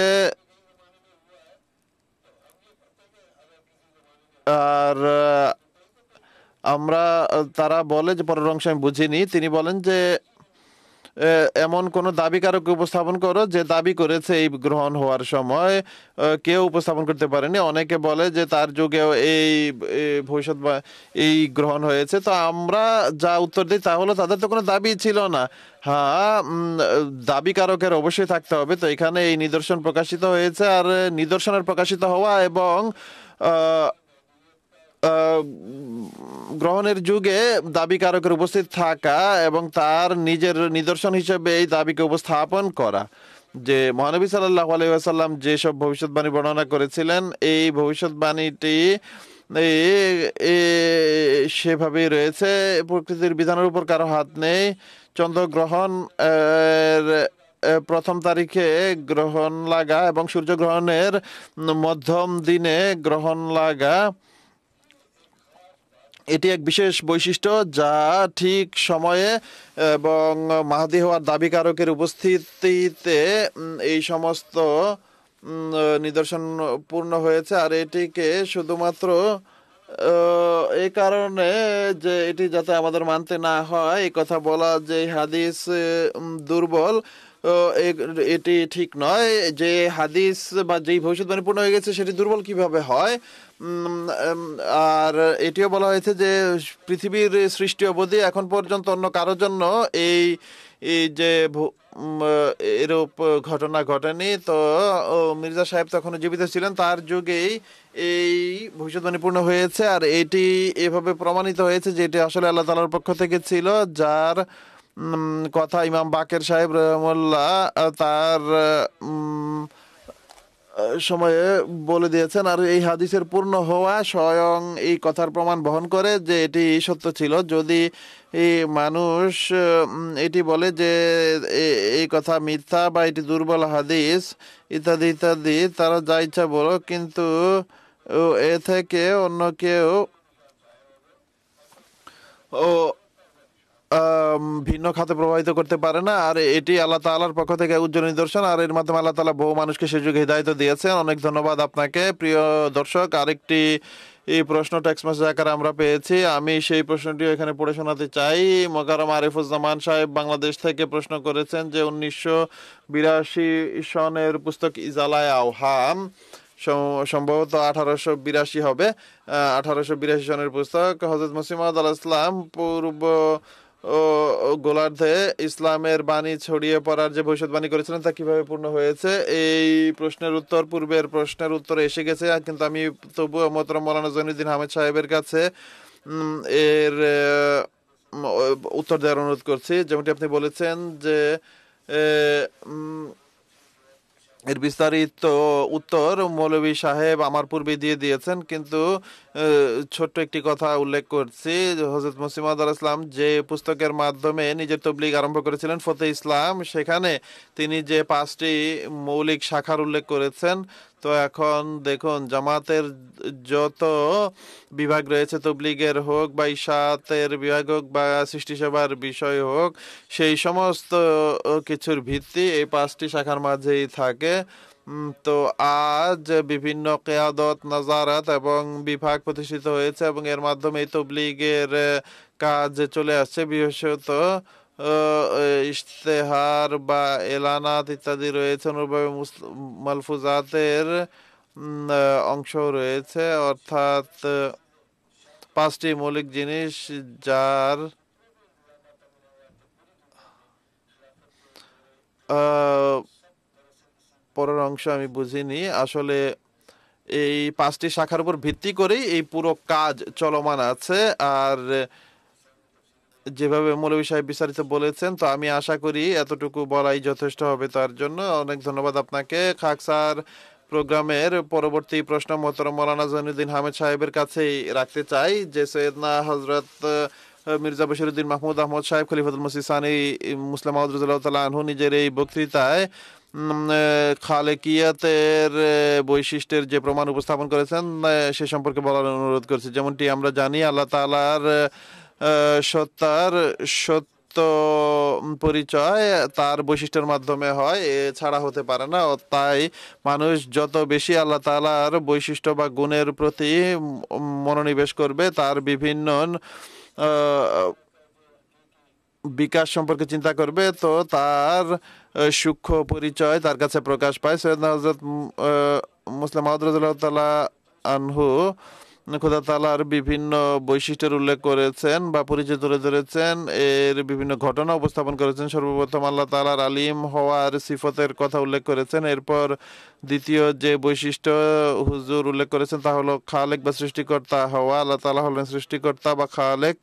আর তারা বলে যে পরের অংশ আমি বুঝিনি, তিনি বলেন যে এমন কোন দাবিকারক উপস্থাপন করো যে দাবি করেছে এই গ্রহণ হওয়ার সময় কেউ উপস্থাপন করতে পারেনি। অনেকে বলে যে তার যুগেও এই ভবিষ্যৎ বা এই গ্রহণ হয়েছে। তো আমরা যা উত্তর দিই তা হলো তাদের তো কোনো দাবি ছিল না। হ্যাঁ, দাবিকারকের অবশ্যই থাকতে হবে। তো এখানে এই নিদর্শন প্রকাশিত হয়েছে, আর নিদর্শনের প্রকাশিত হওয়া এবং গ্রহণের যুগে দাবিকারকের উপস্থিত থাকা এবং তার নিজের নিদর্শন হিসেবে এই দাবিকে উপস্থাপন করা যে মহানবী সাল্লাল্লাহু আলাইহি ওয়াসাল্লাম যেসব ভবিষ্যৎবাণী বর্ণনা করেছিলেন এই ভবিষ্যৎবাণীটি সেভাবেই রয়েছে। প্রকৃতির বিধানের উপর কারো হাত নেই। চন্দ্রগ্রহণ প্রথম তারিখে গ্রহণ লাগা এবং সূর্যগ্রহণের মধ্যম দিনে গ্রহণ লাগা এটি এক বিশেষ বৈশিষ্ট্য যা ঠিক সময়ে এবং মাহদী হওয়ার দাবিকারকের উপস্থিতিতে এই সমস্ত নিদর্শন পূর্ণ হয়েছে। আর এটিকে শুধুমাত্র এই কারণে যে এটি যাতে আমাদের মানতে না হয় এই কথা বলা যে হাদিস দুর্বল, এটি ঠিক নয় যে হাদিস বা যেই ভবিষ্যৎবাণী পূর্ণ হয়ে গেছে সেটি দুর্বল কিভাবে হয়। আর এটিও বলা হয়েছে যে পৃথিবীর সৃষ্টি অবধি এখন পর্যন্ত অন্য কারোর জন্য এই এই যে এরূপ ঘটনা ঘটেনি। তো মির্জা সাহেব তখন জীবিত ছিলেন, তার যুগেই এই ভবিষ্যৎবাণী পূর্ণ হয়েছে। আর এটি এভাবে প্রমাণিত হয়েছে যে এটি আসলে আল্লাহ তাআলার পক্ষ থেকে ছিল, যার কথা ইমাম বাকের সাহেব রহমুল্লাহ তার সময়ে বলে দিয়েছেন। আর এই হাদিসের পূর্ণ হওয়া স্বয়ং এই কথার প্রমাণ বহন করে যে এটি সত্য ছিল। যদি এই মানুষ এটি বলে যে এই কথা মিথ্যা বা এটি দুর্বল হাদিস ইত্যাদি ইত্যাদি, তারা যা ইচ্ছা বলো, কিন্তু এ থেকে অন্য কেউ ভিন্ন খাতে প্রভাবিত করতে পারে না। আর এটি আল্লাহ তাআলার পক্ষ থেকে উজ্জ্বল নিদর্শন, আর এর মাধ্যমে আল্লাহ তাআলা বহু মানুষকে সে যুগে হিদায়াত দিয়েছেন। অনেক ধন্যবাদ আপনাকে প্রিয় দর্শক। আরেকটি এই প্রশ্ন টেক্সট মেসেজ আকারে আমরা পেয়েছি, আমি সেই প্রশ্নটি এখানে পড়ে শোনাতে চাই। মোকাররম আরিফুজ্জামান সাহেব বাংলাদেশ থেকে প্রশ্ন করেছেন যে 1982 সনের পুস্তক ইজালায় আওহাম, সম্ভবত 1882 হবে, 1882 সনের পুস্তক, হযরত মসিহ মাউদ আলাইহিস সালাম পূর্ব গোলার্ধে ইসলামের বাণী ছড়িয়ে পড়ার যে ভবিষ্যৎবাণী করেছিলেন তা কিভাবে পূর্ণ হয়েছে? এই প্রশ্নের উত্তর পূর্বের প্রশ্নের উত্তরে এসে গেছে, কিন্তু আমি তবুও মোহতারাম মাওলানা জৈনুদ্দিন আহমেদ সাহেবের কাছে এর উত্তর দেওয়ার অনুরোধ করছি। যেমনটি আপনি বলেছেন যে এর বিস্তারিত উত্তর মৌলভী সাহেব আমার পূর্বে দিয়ে দিয়েছেন, কিন্তু ছোট্ট একটি কথা উল্লেখ করছি। হযরত মসিহ মাউদ আলাইহিস সালাম যে পুস্তকের মাধ্যমে নিজের তবলিগ আরম্ভ করেছিলেন, ফতে ইসলাম, সেখানে তিনি যে 5টি মৌলিক শাখার উল্লেখ করেছেন। তো এখন দেখুন, জামাতের যত বিভাগ রয়েছে, তবলিগের হোক বা ইশাআতের বিভাগ হোক বা সৃষ্টি সেবার বিষয় হোক, সেই সমস্ত কিছুর ভিত্তি এই 5টি শাখার মাঝেই থাকে। তো আজ বিভিন্ন কিয়াদত, নাজারাত এবং বিভাগ প্রতিষ্ঠিত হয়েছে এবং এর মাধ্যমে তবলিগের কাজ চলে আসছে। বিশেষত ইশতেহার বা এলানাত ইত্যাদি রয়েছে, অনুরূপভাবে মালফুজাতের অংশ রয়েছে, অর্থাৎ 5টি মৌলিক জিনিস যার পরের অংশ আমি বুঝিনি। আসলে এই 5টি শাখার উপর ভিত্তি করেই এই পুরো কাজ চলমান আছে। আর যেভাবে মৌলভী সাহেব বিস্তারিত বলেছেন, তো আমি আশা করি এতটুকু বলাই যথেষ্ট হবে তার জন্য। অনেক ধন্যবাদ আপনাকে। খাকসার প্রোগ্রামের পরবর্তী প্রশ্ন মোহতারাম মাওলানা জৈনুদ্দিন আহমেদ সাহেবের কাছেই রাখতে চাই, যে সৈয়দনা হযরত মির্জা বশিরউদ্দিন মাহমুদ আহমদ সাহেব খলিফাতুল মসিহ সানি মুসলিম মাউদ রাদিয়াল্লাহু তাআলা আনহু নিজের এই বক্তৃতায় খালেকিয়াতের বৈশিষ্ট্যের যে প্রমাণ উপস্থাপন করেছেন সে সম্পর্কে বলার অনুরোধ করছি। যেমনটি আমরা জানি, আল্লাহ তাআলার সত্তার সত্য পরিচয় তার বৈশিষ্ট্যের মাধ্যমে হয়, এছাড়া হতে পারে না। তাই মানুষ যত বেশি আল্লাহ তাআলার বৈশিষ্ট্য বা গুণের প্রতি মনোনিবেশ করবে, তার বিভিন্ন বিকাশ সম্পর্কে চিন্তা করবে, তো তার সূক্ষ্ম পরিচয় তার কাছে প্রকাশ পায়। সৈয়দনা হযরত মুসলিম মাউদ রাদিয়াল্লাহু তাআলা আনহু খোদা তাআলার বিভিন্ন বৈশিষ্ট্যের উল্লেখ করেছেন বা পরিচয় তুলে ধরেছেন, এর বিভিন্ন ঘটনা উপস্থাপন করেছেন। সর্বপ্রথম আল্লাহ তাআলার আলিম হওয়ার সিফতের কথা উল্লেখ করেছেন। এরপর দ্বিতীয় যে বৈশিষ্ট্য হুজুর উল্লেখ করেছেন তা হলো খালেক বা সৃষ্টিকর্তা হওয়া। আল্লাহ তাআলা হলেন সৃষ্টিকর্তা বা খালেক,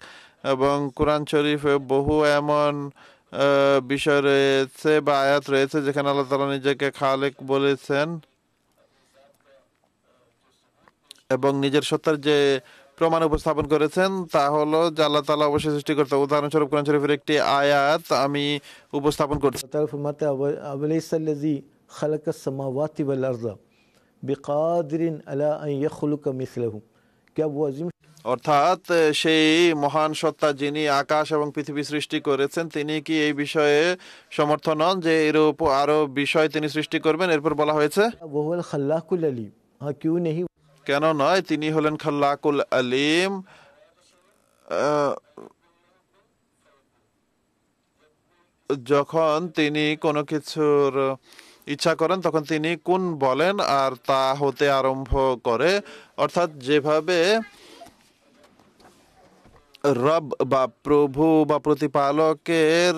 এবং কোরআন শরীফে বহু এমন বিষয় রয়েছে বা আয়াত রয়েছে যেখানে আল্লাহ তাআলা নিজেকে খালেক বলেছেন এবং নিজের সত্তার যে প্রমাণ উপস্থাপন করেছেন তা হলো যে আল্লাহ তাআলা অবশ্যই সৃষ্টিকর্তা। উদাহরণস্বরূপ কোরআন শরীফের একটি আয়াত আমি উপস্থাপন করছি। ফরমাতে আওয়ালাইসাল্লাযী খালাকাস সামাওয়াতি ওয়াল আরযা বিকাদিরিন আলা আন ইয়াখলুকা মিসলাহুম, क्या वो अजीम, অর্থাৎ সেই মহান সত্তা যিনি আকাশ এবং পৃথিবী সৃষ্টি করেছেন, তিনি কি এই বিষয়ে সমর্থ নন যে এরূপ আরো বিষয় তিনি সৃষ্টি করবেন? এরপর বলা হয়েছে वो हुवल खल्लाकुल अलीम, हाँ क्यों नहीं, কেন নয়, তিনি হলেন খাল্লাকুল আলিম। যখন তিনি কোনো কিছুর ইচ্ছা করেন তখন তিনি কুন বলেন আর তা হতে আরম্ভ করে। অর্থাৎ যেভাবে রব বা প্রভু বা প্রতিপালকের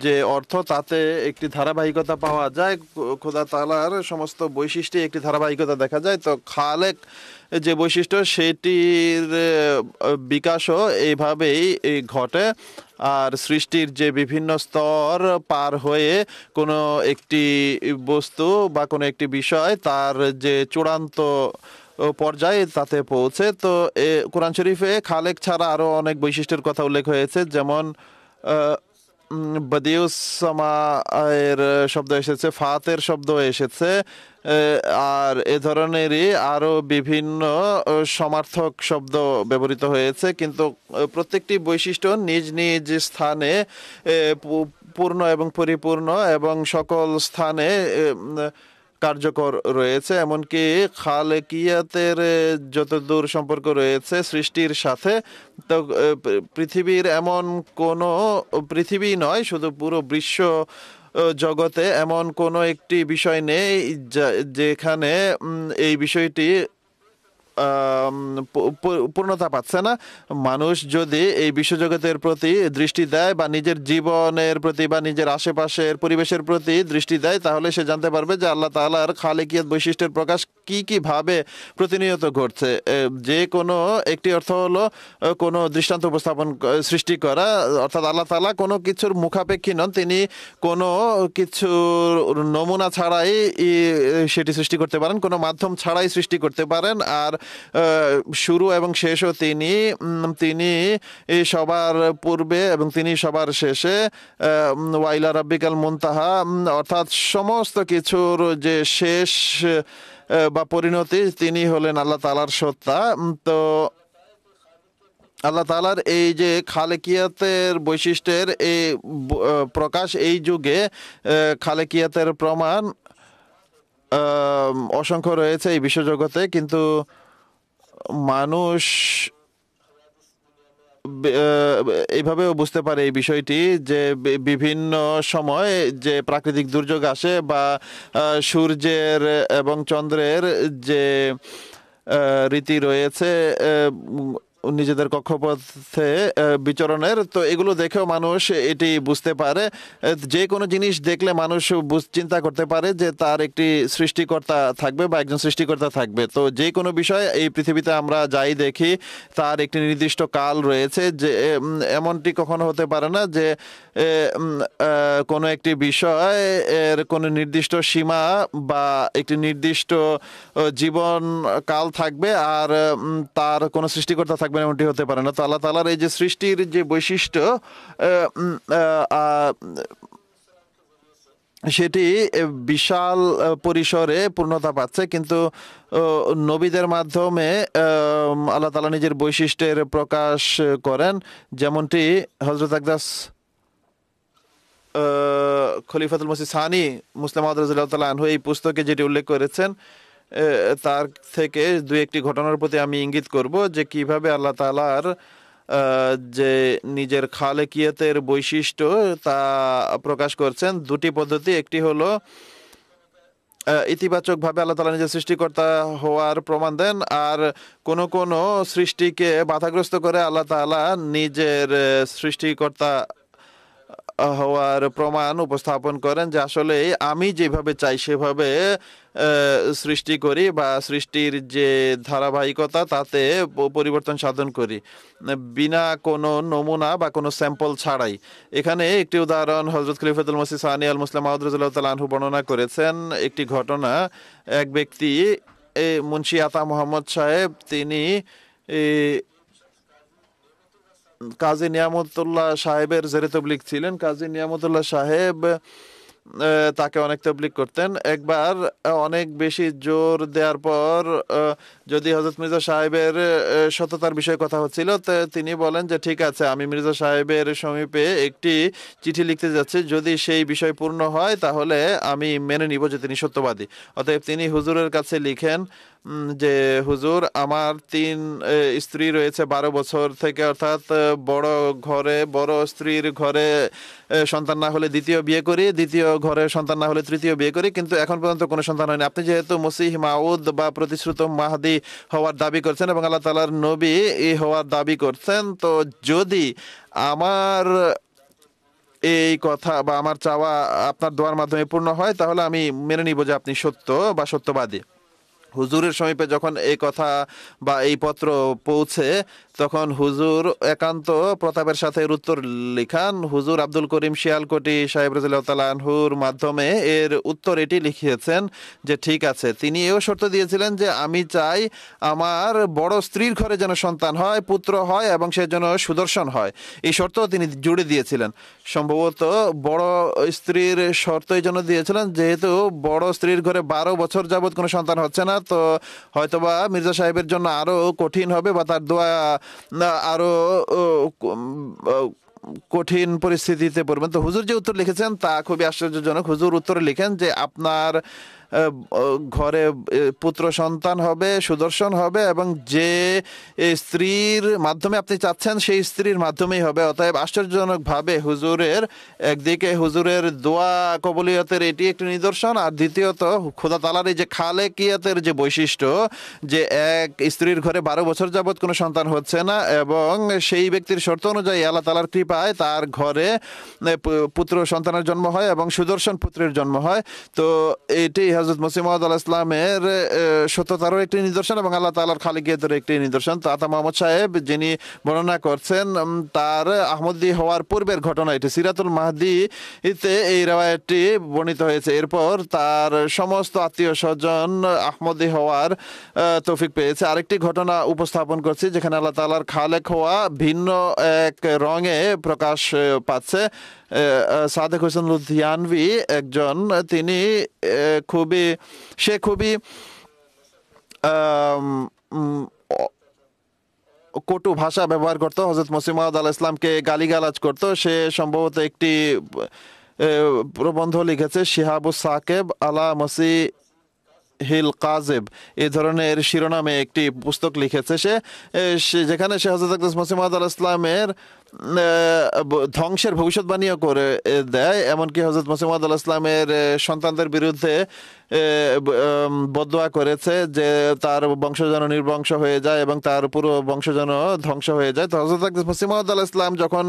যে অর্থ তাতে একটি ধারাবাহিকতা পাওয়া যায়, খোদা তাআলার সমস্ত বৈশিষ্ট্যে একটি ধারাবাহিকতা দেখা যায়, তো খালেক যে বৈশিষ্ট্য সেটির বিকাশও এইভাবেই ঘটে। আর সৃষ্টির যে বিভিন্ন স্তর পার হয়ে কোনো একটি বস্তু বা কোনো একটি বিষয় তার যে চূড়ান্ত পর্যায়ে তাতে পৌঁছে। তো কোরআন শরীফে খালেক ছাড়া আরো অনেক বৈশিষ্ট্যের কথা উল্লেখ হয়েছে, যেমন বদিউস সামা এর শব্দ এসেছে, ফাতের শব্দ এসেছে, আর এ ধরনেরই আরো বিভিন্ন সমার্থক শব্দ ব্যবহৃত হয়েছে। কিন্তু প্রত্যেকটি বৈশিষ্ট্য নিজ নিজ স্থানে পূর্ণ এবং পরিপূর্ণ এবং সকল স্থানে কার্যকর রয়েছে। এমনকি খালেকিয়াতের যতদূর সম্পর্ক রয়েছে সৃষ্টির সাথে, তো পৃথিবীর এমন কোনো পৃথিবী নয়, শুধু পুরো বিশ্ব জগতে এমন কোনো একটি বিষয় নেই যেখানে এই বিষয়টি পূর্ণতা পাচ্ছে না। মানুষ যদি এই বিশ্বজগতের প্রতি দৃষ্টি দেয় বা নিজের জীবনের প্রতি বা নিজের আশেপাশের পরিবেশের প্রতি দৃষ্টি দেয়, তাহলে সে জানতে পারবে যে আল্লাহ তাআলার খালেকিয়াত বৈশিষ্ট্যের প্রকাশ কি ভাবে প্রতিনিয়ত ঘটছে। যে কোনো একটি অর্থ হলো কোনো দৃষ্টান্ত উপস্থাপন সৃষ্টি করা, অর্থাৎ আল্লাহ তাআলা কোনো কিছুর মুখাপেক্ষী নন, তিনি কোনো কিছুর নমুনা ছাড়াই সেটি সৃষ্টি করতে পারেন, কোনো মাধ্যম ছাড়াই সৃষ্টি করতে পারেন। আর শুরু এবং শেষও তিনি সবার পূর্বে এবং তিনি সবার শেষে। ওয়াইলা রাব্বিকাল মুনতাহা, অর্থাৎ সমস্ত কিছুর যে শেষ বা পরিণতি তিনি হলেন আল্লাহ তাআলার সত্তা। তো আল্লাহ তাআলার এই যে খালেকিয়াতের বৈশিষ্ট্যের এই প্রকাশ, এই যুগে খালেকিয়াতের প্রমাণ অসংখ্য রয়েছে এই বিশ্বজগতে, কিন্তু মানুষ এইভাবেও বুঝতে পারে এই বিষয়টি যে বিভিন্ন সময় যে প্রাকৃতিক দুর্যোগ আসে বা সূর্যের এবং চন্দ্রের যে রীতি রয়েছে নিজেদের কক্ষপথে বিচরণের, তো এগুলো দেখেও মানুষ এটি বুঝতে পারে। যে কোনো জিনিস দেখলে মানুষ চিন্তা করতে পারে যে তার একটি সৃষ্টিকর্তা থাকবে বা একজন সৃষ্টিকর্তা থাকবে। তো যে কোনো বিষয় এই পৃথিবীতে আমরা যাই দেখি তার একটি নির্দিষ্ট কাল রয়েছে, যে এমনটি কখনো হতে পারে না যে কোনো একটি বিষয় এর কোনো নির্দিষ্ট সীমা বা একটি নির্দিষ্ট জীবন কাল থাকবে আর তার কোনো সৃষ্টিকর্তা থাকবে, এমনটি হতে পারে না। তো আল্লাহ তাআলার এই যে সৃষ্টির যে বৈশিষ্ট্য সেটি বিশাল পরিসরে পূর্ণতা পাচ্ছে, কিন্তু নবীদের মাধ্যমে আল্লাহ তাআলা নিজের বৈশিষ্ট্যের প্রকাশ করেন, যেমনটি হযরত আকদাস খলিফাতুল মসিহ সানি মুসলিম মাউদ রাদিয়াল্লাহু তাআলা আনহু এই পুস্তকে যেটি উল্লেখ করেছেন, তার থেকে দুই একটি ঘটনার প্রতি আমি ইঙ্গিত করব যে কিভাবে আল্লাহ তাআলার যে নিজের খালেকিয়াতের বৈশিষ্ট্য তা প্রকাশ করছেন। দুটি পদ্ধতি, একটি হলো ইতিবাচকভাবে আল্লাহ তাআলা নিজের সৃষ্টিকর্তা হওয়ার প্রমাণ দেন, আর কোন সৃষ্টিকে বাধাগ্রস্ত করে আল্লাহ তাআলা নিজের সৃষ্টিকর্তা হওয়ার প্রমাণ উপস্থাপন করেন, যে আসলে আমি যেভাবে চাই সেভাবে সৃষ্টি করি বা সৃষ্টির যে ধারাবাহিকতা তাতে পরিবর্তন সাধন করি বিনা কোনো নমুনা বা কোনো স্যাম্পল ছাড়াই। এখানে একটি উদাহরণ হযরত খলিফাতুল মসিহ সানি আল মুসলিম মাউদ রাদিয়াল্লাহু তাআলা আনহু বর্ণনা করেছেন। একটি ঘটনা, এক ব্যক্তি মুন্সি আতা মোহাম্মদ সাহেব, তিনি কাজী নিয়ামতুল্লাহ সাহেবের জেরে তবলিগ ছিলেন। কাজী নিয়ামতুল্লাহ সাহেব তাকে অনেক তবলিগ করতেন। একবার অনেক বেশি জোর দেওয়ার পর যদি হযরত মির্জা সাহেবের সততার বিষয়ে কথা হচ্ছিল, তো তিনি বলেন যে ঠিক আছে, আমি মির্জা সাহেবের সমীপে একটি চিঠি লিখতে যাচ্ছি, যদি সেই বিষয় পূর্ণ হয় তাহলে আমি মেনে নিব যে তিনি সত্যবাদী। অতএব তিনি হুজুরের কাছে লিখেন যে হুজুর আমার 3 স্ত্রী রয়েছে 12 বছর থেকে, অর্থাৎ বড় ঘরে বড় স্ত্রীর ঘরে সন্তান না হলে দ্বিতীয় বিয়ে করি, দ্বিতীয় ঘরে সন্তান না হলে তৃতীয় বিয়ে করি, কিন্তু এখন পর্যন্ত কোনো সন্তান হয়নি। আপনি যেহেতু মসিহ মাউদ বা প্রতিশ্রুত মাহদি হওয়ার দাবি করছেন এবং আল্লাহ তাআলার নবী হওয়ার দাবি করছেন, তো যদি আমার এই কথা বা আমার চাওয়া আপনার দোয়ার মাধ্যমে পূর্ণ হয়, তাহলে আমি মেনে নিব যে আপনি সত্য বা সত্যবাদী। হুজুরের সমীপে যখন এই কথা বা এই পত্র পৌঁছে, তখন হুজুর একান্ত প্রতাপের সাথে এর উত্তর লিখান। হুজুর আব্দুল করিম শিয়ালকোটি সাহেব রাদিয়াল্লাহু তাআলা আনহুর মাধ্যমে এর উত্তর এটি লিখিয়েছেন যে ঠিক আছে। তিনি এও শর্ত দিয়েছিলেন যে আমি চাই আমার বড় স্ত্রীর ঘরে যেন সন্তান হয়, পুত্র হয় এবং সে যেন সুদর্শন হয়। এই শর্ত তিনি জুড়ে দিয়েছিলেন। সম্ভবত বড় স্ত্রীর শর্ত এই জন্য দিয়েছিলেন যেহেতু বড় স্ত্রীর ঘরে 12 বছর যাবৎ কোনো সন্তান হচ্ছে না, তো হয়তোবা মির্জা সাহেবের জন্য আরো কঠিন হবে বা তার দোয়া আরো কঠিন পরিস্থিতিতে পড়বেন। তো হুজুর যে উত্তর লিখেছেন তা খুবই আশ্চর্যজনক। হুজুর উত্তরে লিখেন যে আপনার ঘরে পুত্র সন্তান হবে, সুদর্শন হবে এবং যে স্ত্রীর মাধ্যমে আপনি চাচ্ছেন সেই স্ত্রীর মাধ্যমেই হবে। অতএব আশ্চর্যজনকভাবে হুজুরের একদিকে হুজুরের দোয়া কবুলিয়তের এটি একটি নিদর্শন, আর দ্বিতীয়ত খোদা তাআলার এই যে খালেকিয়াতের যে বৈশিষ্ট্য, যে এক স্ত্রীর ঘরে 12 বছর যাবৎ কোনো সন্তান হচ্ছে না এবং সেই ব্যক্তির শর্ত অনুযায়ী আল্লাহ তাআলার কৃপায় তার ঘরে পুত্র সন্তানের জন্ম হয় এবং সুদর্শন পুত্রের জন্ম হয়। তো এটি হযরত মসিহ মাউদ আলাইহিস সালামের সত্যতারও একটি নিদর্শন এবং আল্লাহ তাআলার খালিকিয়াতের একটি নিদর্শন। তো আতা মোহাম্মদ সাহেব যিনি বর্ণনা করছেন তার আহমদী হওয়ার পূর্বের ঘটনা, এটি সিরাতুল মাহদিতে এই রিওয়ায়াতটি বর্ণিত হয়েছে। এরপর তার সমস্ত আত্মীয় স্বজন আহমদী হওয়ার তৌফিক পেয়েছে। আরেকটি ঘটনা উপস্থাপন করছি যেখানে আল্লাহ তাআলার খালেক হওয়া ভিন্ন এক রঙে প্রকাশ পাচ্ছে। সাদেক হোসেন লুধিয়ানভি একজন, তিনি খুবই কটু ভাষা ব্যবহার করতো, হযরত মসিহ মাউদ আলাইহিস সালামকে গালিগালাজ করতো। সে সম্ভবত একটি প্রবন্ধ লিখেছে, শিহাবুস সাকেব আলা মসিহ হিল কাজেব এই ধরনের শিরোনামে একটি পুস্তক লিখেছে সে, যেখানে সে হযরত আকদাস মসিহ মাউদ আলাইহিস সালামের ধ্বংসের ভবিষ্যৎবাণীও করে দেয়। এমনকি হযরত মসিহ মাউদ আলাইহিস সালামের সন্তানদের বিরুদ্ধে বদদোয়া করেছে যে তার বংশ যেন নির্বংশ হয়ে যায় এবং তার পুরো বংশ যেন ধ্বংস হয়ে যায়। তো হযরত আকদাস মসিহ মাউদ আলাইহিস সালাম যখন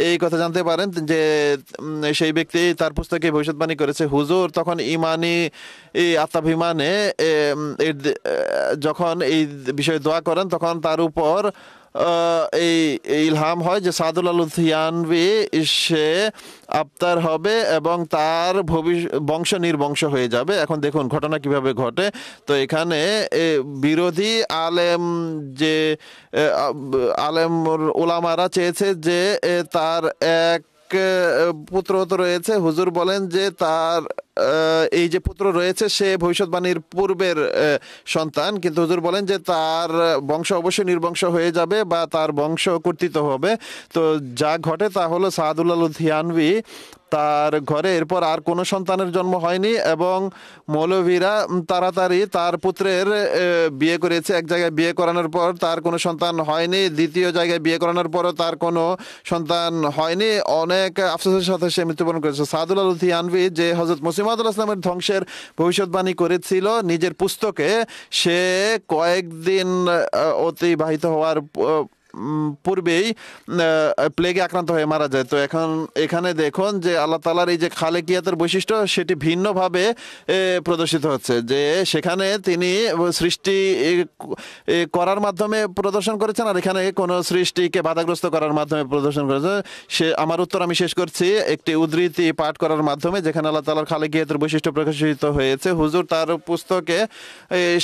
এই কথা জানতে পারেন যে সেই ব্যক্তি তার পুস্তকে ভবিষ্যৎবাণী করেছে, হুজুর তখন ইমানি আত্মাভিমানে যখন এই বিষয়ে দোয়া করেন, তখন তার উপর এই ইলহাম হয় যে সাদুল্লাহ লুধিয়ানভি সে আফতার হবে এবং তার বংশ নির্বংশ হয়ে যাবে। এখন দেখুন ঘটনা কিভাবে ঘটে। তো এখানে বিরোধী আলেম ওলামারা চেয়েছে যে তার এক পুত্র তো রয়েছে, হুজুর বলেন যে তার এই যে পুত্র রয়েছে সে ভবিষ্যৎবাণীর পূর্বের সন্তান, কিন্তু হুজুর বলেন যে তার বংশ অবশ্যই নির্বংশ হয়ে যাবে বা তার বংশ কর্তৃত হবে। তো যা ঘটে তা হলো সাদুল্লাহ লুধিয়ানভি তার ঘরে এরপর আর কোনো সন্তানের জন্ম হয়নি এবং মৌলভীরা তাড়াতাড়ি তার পুত্রের বিয়ে করেছে। এক জায়গায় বিয়ে করানোর পর তার কোনো সন্তান হয়নি, দ্বিতীয় জায়গায় বিয়ে করানোর পরও তার কোনো সন্তান হয়নি। অনেক আফসোসের সাথে সে মৃত্যুবরণ করেছে। সাদুল্লাহ লুধিয়ানভি যে হযরত মসিহ মাউদ আলাইহিস সালামের ধ্বংসের ভবিষ্যৎবাণী করেছিল নিজের পুস্তকে, সে কয়েকদিন অতিবাহিত হওয়ার পূর্বেই প্লেগে আক্রান্ত হয়ে মারা যায়। তো এখন এখানে দেখুন যে আল্লাহ তাআলার এই যে খালেকিয়াতের বৈশিষ্ট্য সেটি ভিন্নভাবে প্রদর্শিত হচ্ছে, যে সেখানে তিনি সৃষ্টি করার মাধ্যমে প্রদর্শন করেছেন আর এখানে কোনো সৃষ্টিকে বাধাগ্রস্ত করার মাধ্যমে প্রদর্শন করেছে। আমার উত্তর আমি শেষ করছি একটি উদ্ধৃতি পাঠ করার মাধ্যমে যেখানে আল্লাহ তাআলার খালেকিয়াতের বৈশিষ্ট্য প্রকাশিত হয়েছে। হুজুর তার পুস্তকে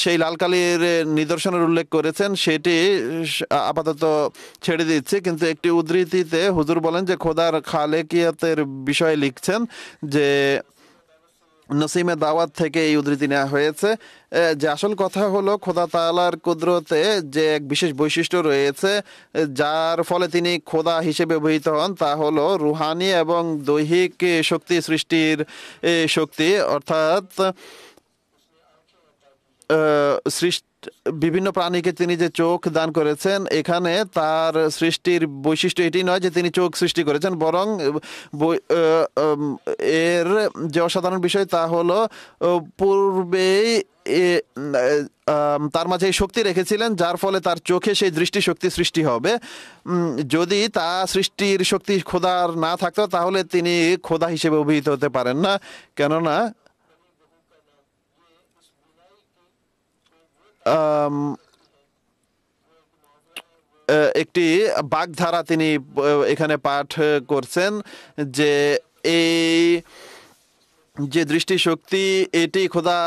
সেই লাল কালির নিদর্শনের উল্লেখ করেছেন, সেটি আপাতত ছেড়ে দিচ্ছে, কিন্তু একটি উদ্ধৃতিতে হুজুর বলেন যে খোদার খালেকিয়াতের বিষয়ে লিখছেন যে নসিমে দাওয়াত থেকে এই উদ্ধৃতি নেওয়া হয়েছে, যে আসল কথা হলো খোদা তাআলার কুদরতে যে এক বিশেষ বৈশিষ্ট্য রয়েছে যার ফলে তিনি খোদা হিসেবে অভিহিত হন, তা হলো রুহানি এবং দৈহিক শক্তি সৃষ্টির শক্তি, অর্থাৎ বিভিন্ন প্রাণীকে তিনি যে চোখ দান করেছেন, এখানে তার সৃষ্টির বৈশিষ্ট্য এটি নয় যে তিনি চোখ সৃষ্টি করেছেন, বরং এর যে অসাধারণ বিষয় তা হলো পূর্বেই তার মাঝে এই শক্তি রেখেছিলেন যার ফলে তার চোখে সেই দৃষ্টিশক্তি সৃষ্টি হবে। যদি তা সৃষ্টির শক্তি খোদার না থাকতো তাহলে তিনি খোদা হিসেবে অভিহিত হতে পারেন না, কেননা একটি বাগধারা তিনি এখানে পাঠ করছেন যে এই যে দৃষ্টিশক্তি এটি খোদা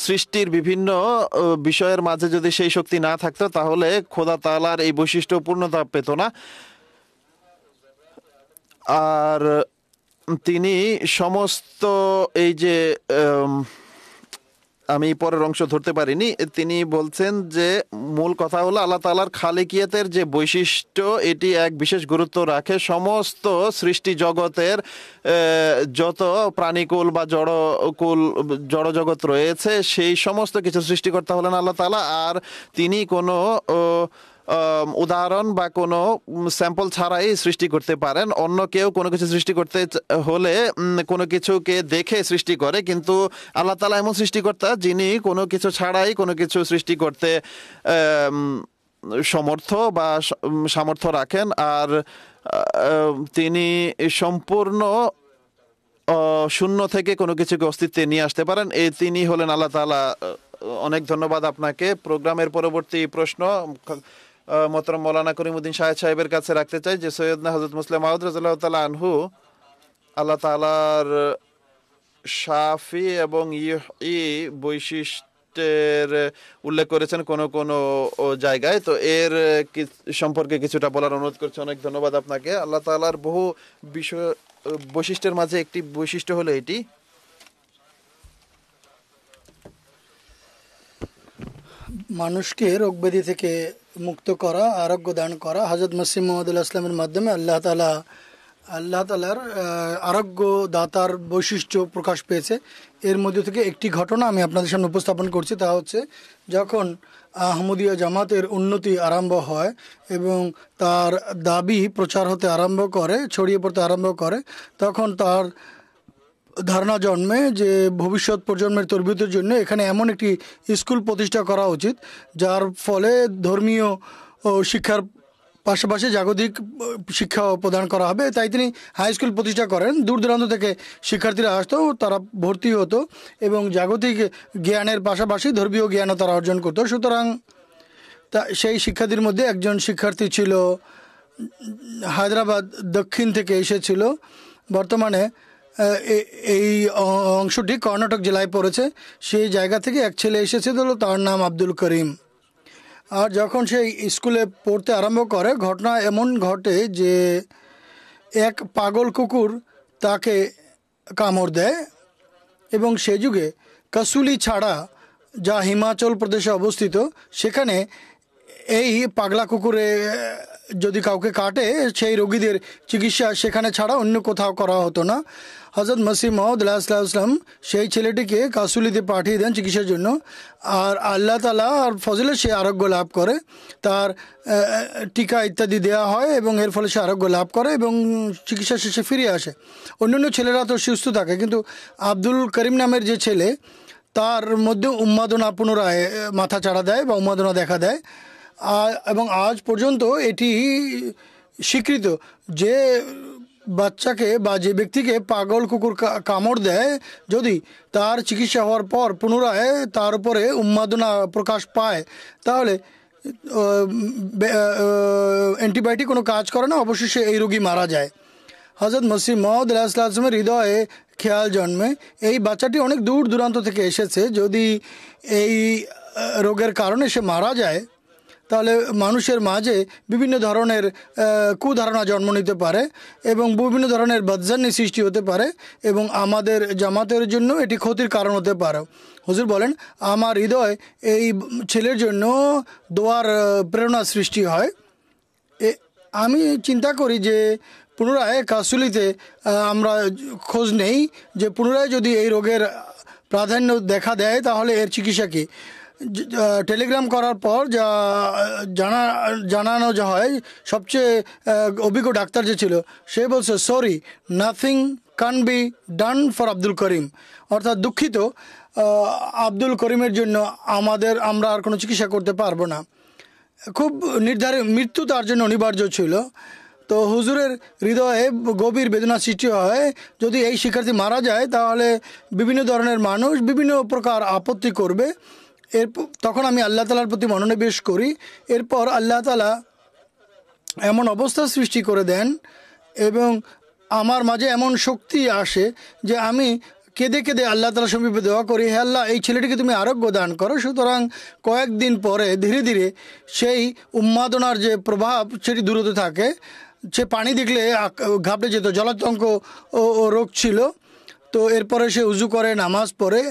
সৃষ্টির বিভিন্ন বিষয়ের মাঝে যদি সেই শক্তি না থাকতো তাহলে খোদা তাআলার এই বৈশিষ্ট্য পূর্ণতা পেত না। আর তিনি সমস্ত এই যে আমি পরের অংশ ধরতে পারিনি, তিনি বলছেন যে মূল কথা হলো আল্লাহ তাআলার খালিকিয়াতের যে বৈশিষ্ট্য এটি এক বিশেষ গুরুত্ব রাখে। সমস্ত সৃষ্টি জগতের যত প্রাণীকুল বা জড় জগৎ রয়েছে সেই সমস্ত কিছু সৃষ্টিকর্তা হলেন আল্লাহ তাআলা। আর তিনি কোনো উদাহরণ বা কোনো স্যাম্পল ছাড়াই সৃষ্টি করতে পারেন। অন্য কেউ কোনো কিছু সৃষ্টি করতে হলে কোনো কিছুকে দেখে সৃষ্টি করে, কিন্তু আল্লাহ তাআলা এমন সৃষ্টিকর্তা যিনি কোনো কিছু ছাড়াই কোনো কিছু সৃষ্টি করতে সমর্থ বা সামর্থ্য রাখেন। আর তিনি সম্পূর্ণ শূন্য থেকে কোনো কিছুকে অস্তিত্বে নিয়ে আসতে পারেন। তিনি হলেন আল্লাহ তাআলা। অনেক ধন্যবাদ আপনাকে। প্রোগ্রামের পরবর্তী প্রশ্ন মোহতরম মৌলানা করিমউদ্দিন শাহেদ সাহেবের কাছে রাখতে চাই যে সৈয়দনা হযরত মুসলিম মাউদ রাদিয়াল্লাহু তাআলা আনহু আল্লাহ তাআলার শাফি এবং ই বৈশিষ্ট্যের উল্লেখ করেছেন কোন কোন জায়গায়, তো এর সম্পর্কে কিছুটা বলার অনুরোধ করছি। অনেক ধন্যবাদ আপনাকে। আল্লাহ তাআলার বহু বৈশিষ্ট্যের মাঝে একটি বৈশিষ্ট্য হলো এটি মানুষকে রোগ ব্যাধি থেকে মুক্ত করা, আরোগ্য দান করা। হযরত মসিহ মউদ আলাইহিস সালামের মাধ্যমে আল্লাহ তাআলার আরোগ্য দাতার বৈশিষ্ট্য প্রকাশ পেয়েছে। এর মধ্যে থেকে একটি ঘটনা আমি আপনাদের সামনে উপস্থাপন করছি, তা হচ্ছে যখন আহমদিয়া জামাতের উন্নতি আরম্ভ হয় এবং তার দাবি প্রচার হতে আরম্ভ করে, ছড়িয়ে পড়তে আরম্ভ করে, তখন তার ধারণা জন্মে যে ভবিষ্যৎ প্রজন্মের তরবিয়তের জন্য এখানে এমন একটি স্কুল প্রতিষ্ঠা করা উচিত যার ফলে ধর্মীয় শিক্ষার পাশাপাশি জাগতিক শিক্ষা প্রদান করা হবে। তাই তিনি হাই স্কুল প্রতিষ্ঠা করেন। দূর দূরান্ত থেকে শিক্ষার্থীরা আসতো, তারা ভর্তি হতো এবং জাগতিক জ্ঞানের পাশাপাশি ধর্মীয় জ্ঞানও তারা অর্জন করতো। সুতরাং সেই শিক্ষার্থীর মধ্যে একজন শিক্ষার্থী ছিল হায়দ্রাবাদ দক্ষিণ থেকে এসেছিল। বর্তমানে এই অংশটি কর্ণাটক জেলায় পড়েছে। সেই জায়গা থেকে এক ছেলে এসেছিল, তার নাম আব্দুল করিম। আর যখন সেই স্কুলে পড়তে আরম্ভ করে, ঘটনা এমন ঘটে যে এক পাগল কুকুর তাকে কামড় দেয় এবং সে যুগে কাসুলি ছাড়া, যা হিমাচল প্রদেশে অবস্থিত, সেখানে এই পাগলা কুকুরে যদি কাউকে কাটে সেই রোগীদের চিকিৎসা সেখানে ছাড়া অন্য কোথাও করা হতো না। হযরত মসিহ মউদ আলাইহিসসালাম সেই ছেলেটিকে কাসুলিতে পাঠিয়ে দেন চিকিৎসার জন্য। আর আল্লাহ তাআলা আর ফজলে সে আরোগ্য লাভ করে, তার টিকা ইত্যাদি দেওয়া হয় এবং এর ফলে সে আরোগ্য লাভ করে এবং চিকিৎসা শেষে ফিরে আসে। অন্যান্য ছেলেরা তো সুস্থ থাকে, কিন্তু আব্দুল করিম নামের যে ছেলে, তার মধ্যে উন্মাদনা পুনরায় মাথা চাড়া দেয় বা উন্মাদনা দেখা দেয়। এবং আজ পর্যন্ত এটি স্বীকৃত যে বাচ্চাকে বা যে ব্যক্তিকে পাগল কুকুর কামড় দেয়, যদি তার চিকিৎসা হওয়ার পর পুনরায় তার উপরে উন্মাদনা প্রকাশ পায়, তাহলে অ্যান্টিবায়োটিক কোনো কাজ করে না, অবশ্যই সে এই রোগী মারা যায়। হযরত মসিহ মউদ আলাইহিস সালামের হৃদয়ে খেয়াল জন্মে, এই বাচ্চাটি অনেক দূর দূরান্ত থেকে এসেছে, যদি এই রোগের কারণে সে মারা যায় তাহলে মানুষের মাঝে বিভিন্ন ধরনের কুধারণা জন্ম নিতে পারে এবং বিভিন্ন ধরনের বদজান্নি সৃষ্টি হতে পারে এবং আমাদের জামাতের জন্য এটি ক্ষতির কারণ হতে পারে। হুজুর বলেন, আমার হৃদয় এই ছেলের জন্য দোয়ার প্রেরণা সৃষ্টি হয়। আমি চিন্তা করি যে পুনরায় কাসুলিতে আমরা খোঁজ নেই যে পুনরায় যদি এই রোগের প্রাধান্য দেখা দেয় তাহলে এর চিকিৎসা কী? টেলিগ্রাম করার পর যা জানানো হয়, সবচেয়ে অভিজ্ঞ ডাক্তার যে ছিল সে বলছে sorry, nothing can be done for Abdul Karim, অর্থাৎ দুঃখিত, আব্দুল করিমের জন্য আমরা আর কোনো চিকিৎসা করতে পারবো না। খুব নির্ধারিত মৃত্যু তার জন্য অনিবার্য ছিল। তো হুজুরের হৃদয়ে গভীর বেদনা সৃষ্টি হয়, যদি এই শিক্ষার্থী মারা যায় তাহলে বিভিন্ন ধরনের মানুষ বিভিন্ন প্রকার আপত্তি করবে। তখন আমি আল্লাহ তালার প্রতি মনোনিবেশ করি। এরপর আল্লাহ তালা এমন অবস্থা সৃষ্টি করে দেন এবং আমার মাঝে এমন শক্তি আসে যে আমি কেঁদে কেঁদে আল্লাহ তালার সমীপে দোয়া করি, হে আল্লাহ, এই ছেলেটিকে তুমি আরোগ্য দান করো। সুতরাং কয়েকদিন পরে ধীরে ধীরে সেই উন্মাদনার যে প্রভাব সেটি দূর হতে থাকে। সে পানি দেখলে ঘাবড়ে যেত, জলাতঙ্ক ও রোগ ছিল। তো এরপরে সে উজু করে, নামাজ পড়ে।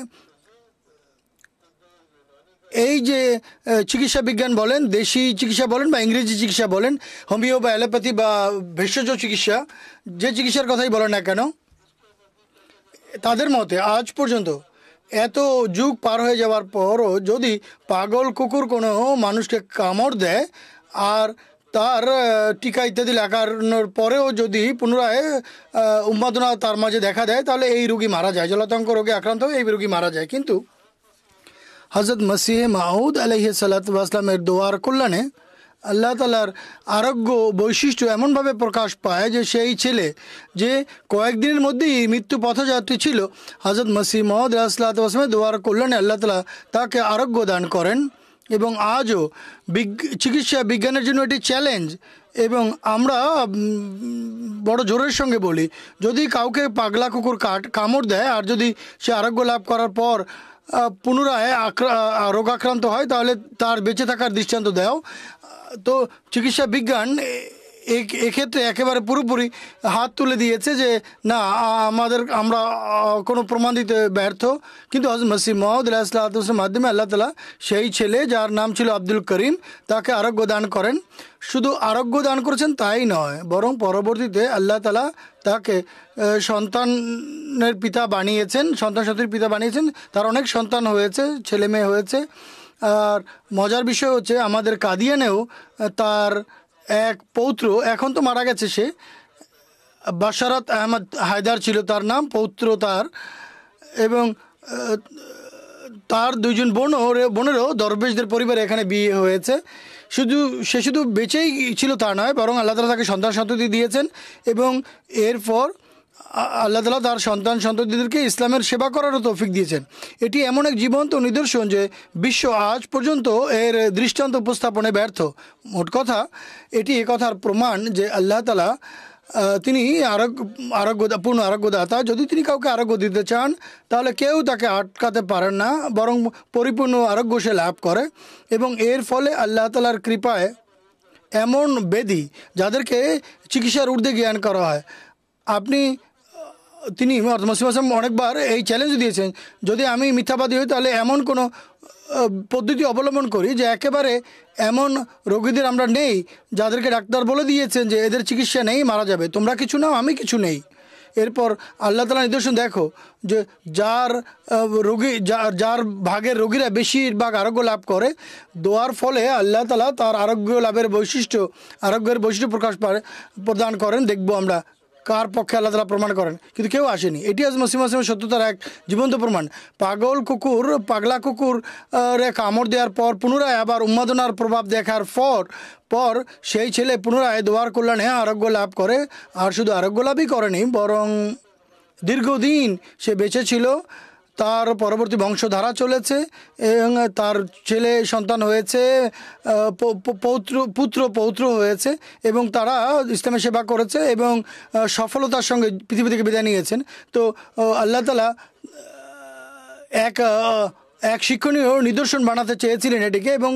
এই যে চিকিৎসা বিজ্ঞান বলেন, দেশি চিকিৎসা বলেন বা ইংরেজি চিকিৎসা বলেন, হোমিও বা অ্যালোপ্যাথি বা ভেষজ চিকিৎসা, যে চিকিৎসার কথাই বলেন না কেন, তাদের মতে আজ পর্যন্ত এত যুগ পার হয়ে যাওয়ার পরও যদি পাগল কুকুর কোনো মানুষকে কামড় দেয় আর তার টিকা ইত্যাদি লাগানোর পরেও যদি পুনরায় উন্মাদনা তার মাঝে দেখা দেয় তাহলে এই রোগী মারা যায়, জলাতঙ্ক রোগে আক্রান্ত হয়ে এই রোগী মারা যায়। কিন্তু হজরত মসিহ মাউদ আলাইহিস সালাতু ওয়াস সালামের দোয়ার কল্যাণে আল্লাহ তালার আরোগ্য বৈশিষ্ট্য এমনভাবে প্রকাশ পায় যে সেই ছেলে যে কয়েকদিনের মধ্যেই মৃত্যু পথযাত্রী ছিল, হজরত মসিহ মাউদ আলাইহিস সালাতু ওয়াস সালামের দোয়ার কল্যাণে আল্লাহ তালা তাকে আরোগ্য দান করেন। এবং আজও চিকিৎসা বিজ্ঞানের জন্য এটি চ্যালেঞ্জ। এবং আমরা বড় জোরের সঙ্গে বলি, যদি কাউকে পাগলা কুকুর কামড় দেয় আর যদি সে আরোগ্য লাভ করার পর পুনরায় রোগাক্রান্ত হয় তাহলে তার বেঁচে থাকার দৃষ্টান্ত দাও। তো চিকিৎসা বিজ্ঞান এক্ষেত্রে একেবারে পুরোপুরি হাত তুলে দিয়েছে যে না, আমরা কোনো প্রমাণ দিতে ব্যর্থ। কিন্তু হযরত মসিহ মাউদ আলাইহিস সালামের মাধ্যমে আল্লাহ তাআলা সেই ছেলে যার নাম ছিল আব্দুল করিম তাকে আরোগ্য দান করেন। শুধু আরোগ্য দান করেছেন তাই নয়, বরং পরবর্তীতে আল্লাহ তাআলা তাকে সন্তানের পিতা বানিয়েছেন, সন্তান-সন্ততির পিতা বানিয়েছেন। তার অনেক সন্তান হয়েছে, ছেলে মেয়ে হয়েছে। আর মজার বিষয় হচ্ছে আমাদের কাদিয়ানেও তার এক পৌত্র, এখন তো মারা গেছে সে, বাশারাত আহমদ হায়দার ছিল তার নাম, পৌত্র তার, এবং তার দুইজন বোনেরও দরবেশদের পরিবারে এখানে বিয়ে হয়েছে। সে শুধু বেঁচেই ছিল তা নয়, বরং আল্লাহ তাআলা তাকে সন্তান সন্ততি দিয়েছেন এবং এরপর আল্লাহ তাআলা তার সন্তান সন্ততিদেরকে ইসলামের সেবা করারও তৌফিক দিয়েছেন। এটি এমন এক জীবন্ত নিদর্শন যে বিশ্ব আজ পর্যন্ত এর দৃষ্টান্ত উপস্থাপনে ব্যর্থ। মোট কথা এটি একথার প্রমাণ যে আল্লাহ তাআলা তিনি পূর্ণ আরোগ্যদাতা। যদি তিনি কাউকে আরোগ্য দিতে চান তাহলে কেউ তাকে আটকাতে পারেন না, বরং পরিপূর্ণ আরোগ্য সে লাভ করে। এবং এর ফলে আল্লাহ তাআলার কৃপায় এমন ব্যাধি যাদেরকে চিকিৎসার ঊর্ধ্বে জ্ঞান করা হয়, তিনি অনেকবার এই চ্যালেঞ্জ দিয়েছেন, যদি আমি মিথ্যাবাদী হই তাহলে এমন কোনো পদ্ধতি অবলম্বন করি যে একেবারে এমন রোগীদের আমরা নেই যাদেরকে ডাক্তার বলে দিয়েছেন যে এদের চিকিৎসা নেই, মারা যাবে, তোমরা কিছু নাও, আমি কিছু নেই। এরপর আল্লাহ তাআলা নিদর্শন দেখো যে যার ভাগের রোগীরা বেশিরভাগ আরোগ্য লাভ করে, দোয়ার ফলে আল্লাহ তাআলা তার আরোগ্যের বৈশিষ্ট্য প্রদান করেন। দেখবো আমরা কার পক্ষে আল্লাহ তাআলা প্রমাণ করেন, কিন্তু কেউ আসেনি। এটি হযরত মসিহ মাউদের সত্যতার এক জীবন্ত প্রমাণ। পাগলা কুকুর কামড় দেওয়ার পর পুনরায় আবার উন্মাদনার প্রভাব দেখার পর সেই ছেলে পুনরায় দোয়ার কল্যাণে আরোগ্য লাভ করে। আর শুধু আরোগ্য লাভই করেনি, বরং দীর্ঘদিন সে বেঁচে ছিল, তার পরবর্তী বংশধারা চলেছে এবং তার ছেলে সন্তান হয়েছে, পৌত্র হয়েছে এবং তারা ইসলামের সেবা করেছে এবং সফলতার সঙ্গে পৃথিবী থেকে বিদায় নিয়েছেন। তো আল্লাহ তাআলা এক শিক্ষণীয় নিদর্শন বানাতে চেয়েছিলেন এটিকে এবং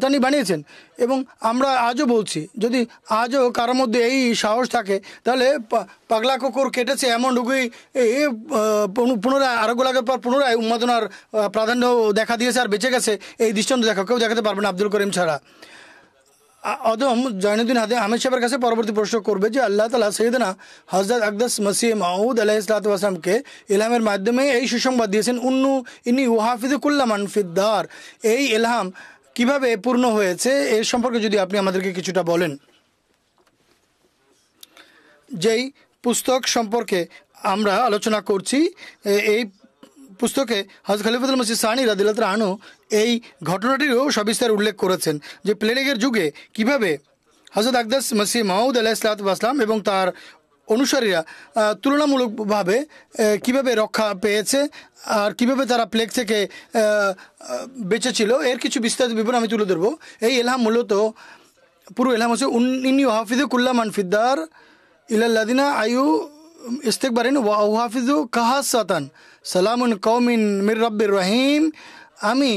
তিনি বানিয়েছেন। এবং আমরা আজও বলছি, যদি আজও কারোর মধ্যে এই সাহস থাকে তাহলে পাগলা কুকুর কেটেছে এমন রোগী পুনরায় আরোগ্য লাভের পর পুনরায় উন্মাদনার প্রাধান্য দেখা দিয়েছে আর বেঁচে গেছে, এই দৃষ্টান্ত কেউ দেখাতে পারবে না আব্দুল করিম ছাড়া। অদম জৈনুদ্দিন আহমেদ সাহেবের কাছে পরবর্তী প্রশ্ন করবে যে আল্লাহ তাআলা সৈয়দনা হযরত আকদাস মসিহ মাউদ আলাইহিসসালাতু ওয়াসসালামকে ইলহামের মাধ্যমে এই সুসংবাদ দিয়েছেন, ইন্নী উহাফিযু কুল্লা মান ফিদ-দার। এই ইলহাম কিভাবে পূর্ণ হয়েছে এর সম্পর্কে যদি আপনি আমাদেরকে কিছুটা বলেন। যেই পুস্তক সম্পর্কে আমরা আলোচনা করছি, এই পুস্তকে হযরত খলিফাতুল মসিহ সানি রাদিয়াল্লাহু তাআলা আনহু এই ঘটনাটিরও সবিস্তার উল্লেখ করেছেন যে প্লেগের যুগে কিভাবে হযরত আকদাস মসিহ মাউদ আলাইহিসসালাতু ওয়াসসালাম এবং তার অনুসারীরা তুলনামূলকভাবে কিভাবে রক্ষা পেয়েছে আর কিভাবে তারা প্লেগ থেকে বেঁচে ছিল, এর কিছু বিস্তারিত বিবরণ আমি তুলে ধরবো। এই ইলহাম মূলত পুরো ইলহাম হচ্ছে ইন্নী উহাফিযু কুল্লা মান ফিদ-দার ইলাল্লাযিনা আয়ু ইস্তিকবারিন ওয়া উহাফিযু কাহাসাতান সালামুন কওমিন মির রাব্বির রহিম। আমি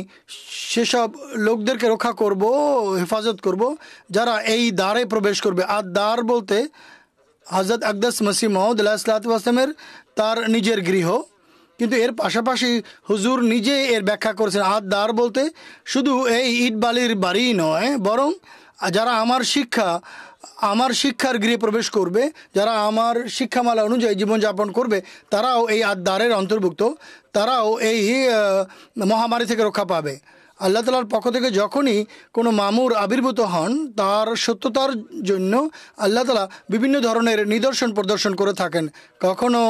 সেসব লোকদেরকে রক্ষা করব, হেফাজত করব যারা এই দ্বারে প্রবেশ করবে। আর দ্বার বলতে হযরত আকদাস মসিহ মাউদ আলাইহিসসালাতু ওয়াসসালামের তার নিজের গৃহ, কিন্তু এর পাশাপাশি হুজুর নিজে এর ব্যাখ্যা করেছেন আর দ্বার বলতে শুধু এই ইট বালির বাড়ি নয়, বরং যারা আমার শিক্ষার গৃহে প্রবেশ করবে, যারা আমার শিক্ষামালা অনুযায়ী জীবনযাপন করবে, তারাও এই আদ্দারের অন্তর্ভুক্ত, তারাও এই মহামারী থেকে রক্ষা পাবে। আল্লাহ তাআলার পক্ষ থেকে যখনই কোনো মামুর আবির্ভূত হন, তার সত্যতার জন্য আল্লাহ তাআলা বিভিন্ন ধরনের নিদর্শন প্রদর্শন করে থাকেন। কখনো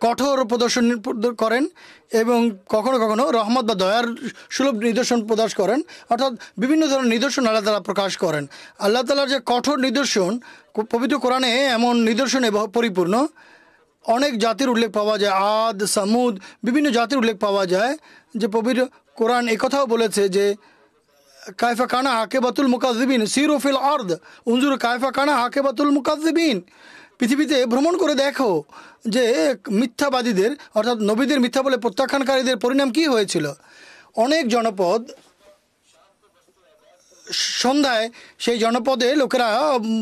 কঠোর প্রদর্শন করেন এবং কখনো কখনো রহমত বা দয়ার সুলভ নিদর্শন প্রকাশ করেন, অর্থাৎ বিভিন্ন ধরনের নিদর্শন আল্লাহ তাআলা প্রকাশ করেন। আল্লাহ তাআলার যে কঠোর নিদর্শন, পবিত্র কোরআনে এমন নিদর্শনে পরিপূর্ণ। অনেক জাতির উল্লেখ পাওয়া যায়, আদ, সামুদ, বিভিন্ন জাতির উল্লেখ পাওয়া যায় যে পবিত্র কোরআন একথাও বলেছে যে কায়ফা কানা আকিবাতুল মুকাজ্জিবিন সিরু ফিল আরদ উনজুর কায়ফা কানা আকিবাতুল মুকাজ্জিবিন। পৃথিবীতে ভ্রমণ করে দেখো যে মিথ্যাবাদীদের অর্থাৎ নবীদের মিথ্যা বলে প্রত্যাখ্যানকারীদের পরিণাম কি হয়েছিল। অনেক জনপদ, সন্ধ্যায় সেই জনপদে লোকেরা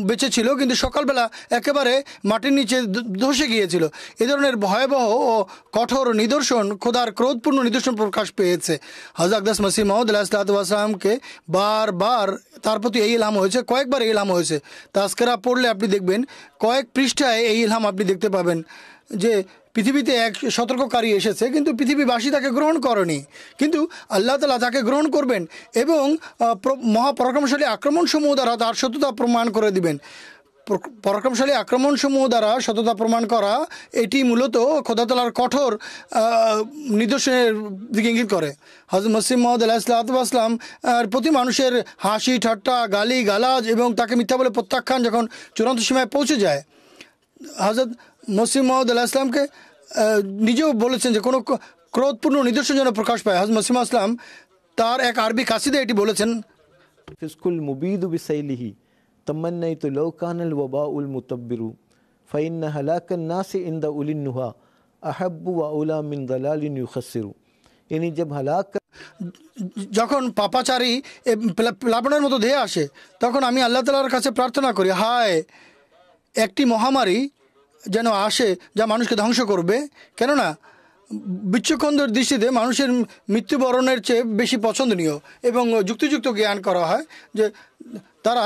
বেঁচে ছিল, কিন্তু সকালবেলা একেবারে মাটির নিচে ধসে গিয়েছিল। এ ধরনের ভয়াবহ ও কঠোর নিদর্শন, খোদার ক্রোধপূর্ণ নিদর্শন প্রকাশ পেয়েছে। হযরত আকদাস মসিহ মাউদ আলাইহিসসালাতু ওয়াসসালামকে বারবার তার প্রতি এই ইলহাম হয়েছে, কয়েকবার এই ইলহাম হয়েছে। তাজকিরা পড়লে আপনি দেখবেন কয়েক পৃষ্ঠায় এই ইলহাম আপনি দেখতে পাবেন যে পৃথিবীতে এক সতর্ককারী এসেছে, কিন্তু পৃথিবীবাসী তাকে গ্রহণ করেনি, কিন্তু আল্লাহ তাআলা তাকে গ্রহণ করবেন এবং মহাপরাক্রমশালী আক্রমণসমূহ দ্বারা তার সত্যতা প্রমাণ করে দিবেন। পরাক্রমশালী আক্রমণসমূহ দ্বারা সততা প্রমাণ করা, এটি মূলত খোদা তাআলার কঠোর নিদর্শনের দিকে ইঙ্গিত করে। হযরত মসিহ মাউদ আলাইহিসসালাতু ওয়াসসালাম প্রতি মানুষের হাসি ঠাট্টা, গালি গালাজ এবং তাকে মিথ্যা বলে প্রত্যাখ্যান যখন চূড়ান্ত সীমায় পৌঁছে যায়, হযরত মসিহ মাউদ আলাইহিসসালামকে নিজেও বলেছেন যে কোনো ক্রোধপূর্ণ নিদর্শন যেন প্রকাশ পায়। হযরত মসিহ মাউদ ইসলাম তার এক আরবি কাসিদে এটি বলেছেন, ফিসকুল মুবিদু বিসাইলিহি তামান্নাইতু লাউ কানাল ওয়াবাউল মুতাব্বিরু ফাইন্না হালাকান নাসি ইনদা উলিন নুহা আহাব্বু ওয়া আউলা মিন দালালিন ইউখাসসিরু। ইনি জব হালাক, যখন পাপাচারী প্লাবনের মতো ধেয়ে আসে, তখন আমি আল্লাহ তাআলার কাছে প্রার্থনা করি, হায় একটি মহামারী যেন আসে যা মানুষকে ধ্বংস করবে, কেননা বিচক্ষণদের দৃষ্টিতে মানুষের মৃত্যুবরণের চেয়ে বেশি পছন্দনীয় এবং যুক্তিযুক্ত জ্ঞান করা হয় যে তারা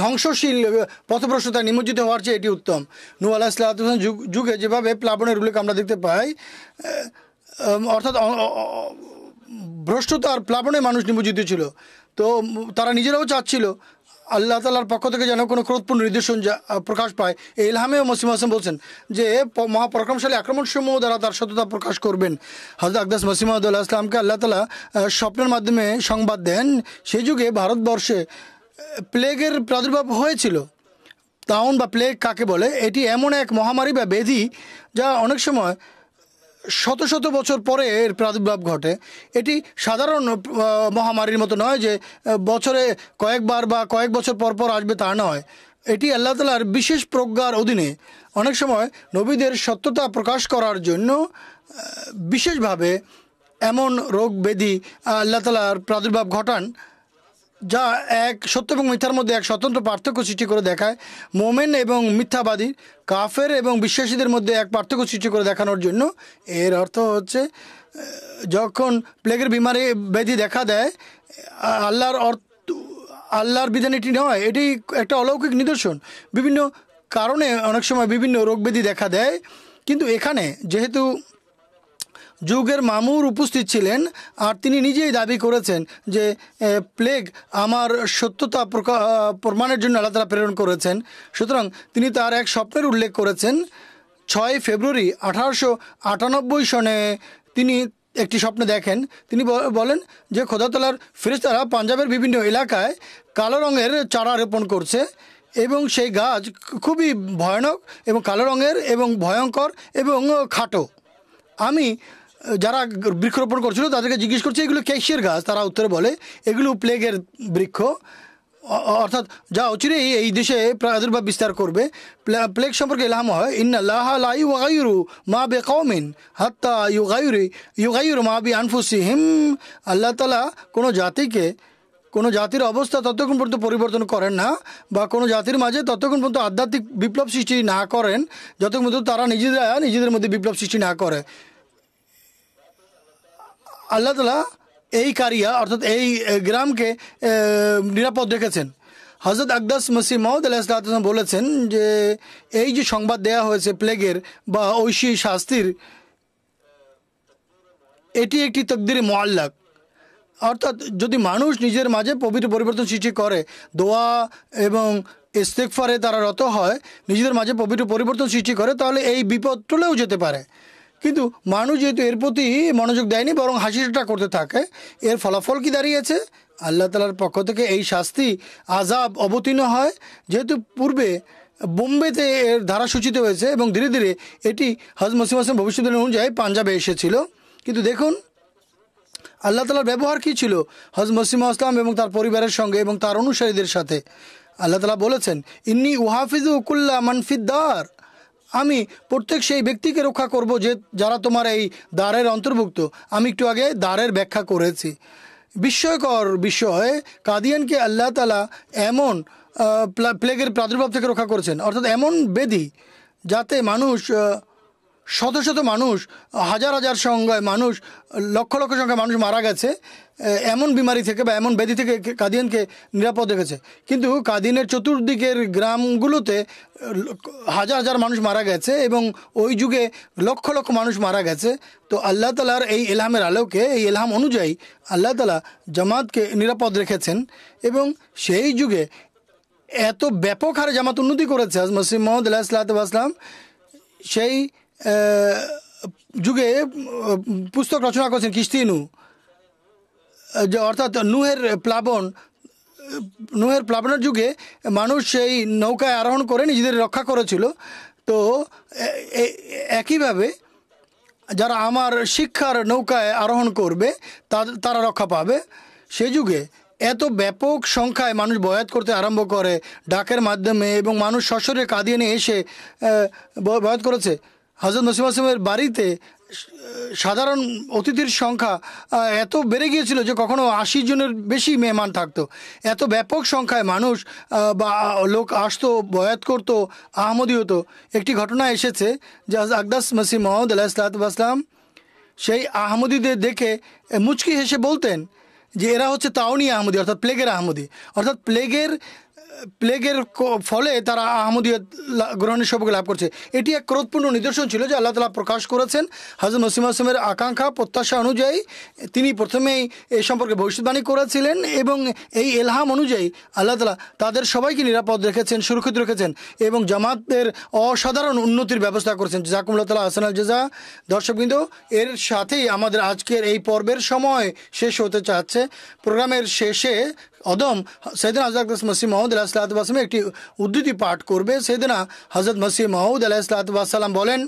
ধ্বংসশীল পথভ্রষ্টতায় নিমজ্জিত হওয়ার চেয়ে এটি উত্তম। নূহ আলাইহিসসালাতু ওয়াসসালাম যুগে যেভাবে প্লাবনের উল্লেখ আমরা দেখতে পাই, অর্থাৎ ভ্রষ্টতার প্লাবনে মানুষ নিমজ্জিত ছিল, তো তারা নিজেরাও চাচ্ছিল আল্লাহ তাআলার পক্ষ থেকে যেন কোনো ক্রোধপূর্ণ নিদর্শন প্রকাশ পায়। এই ইলহামেও মসিহ মাউদ বলছেন যে মহাপরাক্রমশালী আক্রমণসমূহ দ্বারা তার সততা প্রকাশ করবেন। হযরত আকদাস মসিহ মাউদ আলাইহিস সালামকে আল্লাহ তাআলা স্বপ্নের মাধ্যমে সংবাদ দেন। সেই যুগে ভারতবর্ষে প্লেগের প্রাদুর্ভাব হয়েছিল। তাউন বা প্লেগ কাকে বলে? এটি এমন এক মহামারী বা ব্যাধি যা অনেক সময় শত শত বছর পরে এর প্রাদুর্ভাব ঘটে। এটি সাধারণ মহামারীর মতো নয় যে বছরে কয়েকবার বা কয়েক বছর পর পর আসবে, তা নয়। এটি আল্লাহ তাআলার বিশেষ প্রজ্ঞার অধীনে অনেক সময় নবীদের সত্যতা প্রকাশ করার জন্য বিশেষভাবে এমন রোগ ব্যাধি আল্লাহ তাআলার প্রাদুর্ভাব ঘটান যা এক সত্য এবং মিথ্যার মধ্যে এক স্বতন্ত্র পার্থক্য সৃষ্টি করে দেখায়। মোমেন এবং মিথ্যাবাদী, কাফের এবং বিশ্বাসীদের মধ্যে এক পার্থক্য সৃষ্টি করে দেখানোর জন্য। এর অর্থ হচ্ছে যখন প্লেগের বিমারি ব্যাধি দেখা দেয়, আল্লাহর আল্লাহর বিধান এটি নয়, এটি একটা অলৌকিক নিদর্শন। বিভিন্ন কারণে অনেক সময় বিভিন্ন রোগব্যাধি দেখা দেয়, কিন্তু এখানে যেহেতু যুগের মামুর উপস্থিত ছিলেন আর তিনি নিজেই দাবি করেছেন যে প্লেগ আমার সত্যতা প্রমাণের জন্য আল্লাহ তাআলা প্রেরণ করেছেন, সুতরাং তিনি তার এক স্বপ্নের উল্লেখ করেছেন। 6 ফেব্রুয়ারি 1898 সনে তিনি একটি স্বপ্নে দেখেন। তিনি বলেন যে খোদা তাআলার ফেরেশতারা পাঞ্জাবের বিভিন্ন এলাকায় কালো রঙের চারা রোপণ করছে এবং সেই গাছ খুবই ভয়ানক এবং কালো রঙের এবং ভয়ঙ্কর এবং খাটো। আমি যারা বৃক্ষরোপণ করছিল তাদেরকে জিজ্ঞেস করছি এগুলো কিসের গাছ, তারা উত্তরে বলে এগুলো প্লেগের বৃক্ষ, অর্থাৎ যা অচিরেই এই দেশে প্রাদুর্ভাব বিস্তার করবে। প্লেগ সম্পর্কে ইলহাম হয় ইন্নাল্লাহা লা ইউগাইরু মা বিকওমিন হাত্তা ইউগাইরু মা বিআনফুসিহিম। আল্লাহ তাআলা কোনো জাতিকে, কোনো জাতির অবস্থা ততক্ষণ পর্যন্ত পরিবর্তন করেন না বা কোনো জাতির মাঝে ততক্ষণ পর্যন্ত আধ্যাত্মিক বিপ্লব সৃষ্টি না করেন যতক্ষণ পর্যন্ত তারা নিজেদের মধ্যে বিপ্লব সৃষ্টি না করে। আল্লাহ তাআলা এই কারিয়া অর্থাৎ এই গ্রামকে নিরাপদ রেখেছেন। হযরত আকদাস মসিহ মাউদ আলাইহিস সালাম বলেছেন যে এই যে সংবাদ দেয়া হয়েছে প্লেগের বা ঐশী শাস্তির, এটি একটি তাকদীরে মুআল্লাক, অর্থাৎ যদি মানুষ নিজের মাঝে পবিত্র পরিবর্তন সৃষ্টি করে, দোয়া এবং ইস্তেগফারে তারা রত হয়, নিজেদের মাঝে পবিত্র পরিবর্তন সৃষ্টি করে, তাহলে এই বিপদ টলেও যেতে পারে। কিন্তু মানুষ যেহেতু এর প্রতি মনোযোগ দেয়নি বরং হাসিটা করতে থাকে, এর ফলাফল কি দাঁড়িয়েছে? আল্লাহ তাআলার পক্ষ থেকে এই শাস্তি আযাব অবতীর্ণ হয়। যেহেতু পূর্বে বোম্বেতে এর ধারা সূচিত হয়েছে এবং ধীরে ধীরে এটি হযরত মসিহ মাউদ ভবিষ্যদ্বাণী অনুযায়ী পাঞ্জাবে এসেছিল। কিন্তু দেখুন আল্লাহ তাআলার ব্যবহার কী ছিল হযরত মসিহ মাউদ এবং তার পরিবারের সঙ্গে এবং তার অনুসারীদের সাথে। আল্লাহ তাআলা বলেছেন ইন্নী উহাফিজু কুল্লা মান ফিদ-দার, আমি প্রত্যেক সেই ব্যক্তিকে রক্ষা করব যে যারা তোমার এই দ্বারের অন্তর্ভুক্ত। আমি একটু আগে দ্বারের ব্যাখ্যা করেছি। বিস্ময়কর বিষয়, কাদিয়ানকে আল্লাহ তাআলা এমন প্লেগের প্রাদুর্ভাব থেকে রক্ষা করেছেন, অর্থাৎ এমন ব্যাধি যাতে মানুষ শত শত মানুষ, হাজার হাজার সংখ্যায় মানুষ, লক্ষ লক্ষ সংখ্যায় মানুষ মারা গেছে এমন বিমারি থেকে বা এমন ব্যাধি থেকে কাদিয়ানকে নিরাপদ রেখেছে। কিন্তু কাদিয়ানের চতুর্দিকের গ্রামগুলোতে হাজার হাজার মানুষ মারা গেছে এবং ওই যুগে লক্ষ লক্ষ মানুষ মারা গেছে। তো আল্লাহ তাআলার এই ইলহামের আলোকে, এই ইলহাম অনুযায়ী আল্লাহ তাআলা জামাতকে নিরাপদ রেখেছেন এবং সেই যুগে এত ব্যাপক হারে জামাত উন্নতি করেছে। হযরত মসিহ মাউদ আলাইহিস সালাম সেই যুগে পুস্তক রচনা করেছেন কিস্তি নূহ, যে অর্থাৎ নুহের প্লাবনের যুগে মানুষ সেই নৌকায় আরোহণ করে নিজেদের রক্ষা করেছিল। তো একইভাবে যারা আমার শিক্ষার নৌকায় আরোহণ করবে তারা রক্ষা পাবে। সেই যুগে এত ব্যাপক সংখ্যায় মানুষ বয়াত করতে আরম্ভ করে ডাকের মাধ্যমে এবং মানুষ সশরীরে কাদিয়ানে এসে বয়াত করেছে। হযরত মসিহ মাউদের বাড়িতে সাধারণ অতিথির সংখ্যা এত বেড়ে গিয়েছিল যে কখনো 80 জনের বেশি মেহমান থাকতো। এত ব্যাপক সংখ্যায় মানুষ বা লোক আসতো, বয়াত করতো, আহমদী হতো। একটি ঘটনা এসেছে যে আকদাস মসিহ মাউদ আলাইহিস সালাম সেই আহমদীদের দেখে মুচকি হেসে বলতেন যে এরা হচ্ছে তাওনি আহমদী, অর্থাৎ প্লেগের আহমদী, অর্থাৎ প্লেগের ফলে তারা আহমদিয়ত গ্রহণের সৌভাগ্য লাভ করছে। এটি এক ক্রোধপূর্ণ নিদর্শন ছিল যে আল্লাহ তাআলা প্রকাশ করেছেন। হযরত মসিহ মাউদের আকাঙ্ক্ষা প্রত্যাশা অনুযায়ী তিনি প্রথমেই এ সম্পর্কে ভবিষ্যদ্বাণী করেছিলেন এবং এই ইলহাম অনুযায়ী আল্লাহ তাআলা তাদের সবাইকে নিরাপদ রেখেছেন, সুরক্ষিত রেখেছেন এবং জামাতের অসাধারণ উন্নতির ব্যবস্থা করেছেন। জাযাকুমুল্লাহু তাআলা আহসানাল জাযা। দর্শকবৃন্দ, এর সাথেই আমাদের আজকের এই পর্বের সময় শেষ হতে যাচ্ছে। প্রোগ্রামের শেষে অদম সৈয়দনা হযরত মসিহ মাউদ আলাইহিস সালাম একটি উদ্ধৃতি পাঠ করবে। সৈয়দনা হযরত মসিহ মাউদ আলাইহিস সালাম বলেন,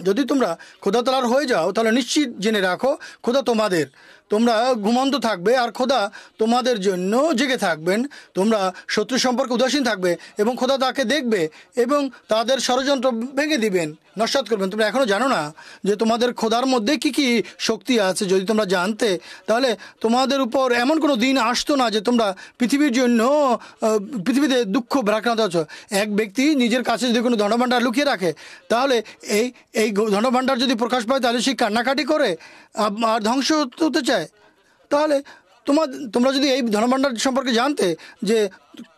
যদি তোমরা খোদা তাআলার হয়ে যাও তাহলে নিশ্চিত জেনে রাখো খোদা তোমাদের, তোমরা ঘুমন্ত থাকবে আর খোদা তোমাদের জন্য জেগে থাকবেন। তোমরা শত্রু সম্পর্কে উদাসীন থাকবে এবং খোদা তাকে দেখবে এবং তাদের ষড়যন্ত্র ভেঙে দিবেন, নস্যাৎ করবেন। তোমরা এখনও জানো না যে তোমাদের খোদার মধ্যে কি কি শক্তি আছে। যদি তোমরা জানতে তাহলে তোমাদের উপর এমন কোনো দিন আসতো না যে তোমরা পৃথিবীতে দুঃখ ভারাক্রান্ত আছো। এক ব্যক্তি নিজের কাছে যদি কোনো ধনভাণ্ডার লুকিয়ে রাখে তাহলে এই ধনভাণ্ডার যদি প্রকাশ পায় তাহলে সে কান্নাকাটি করে আর ধ্বংস হতে চায়। তাহলে তোমরা যদি এই ধনভাণ্ডার সম্পর্কে জানতে যে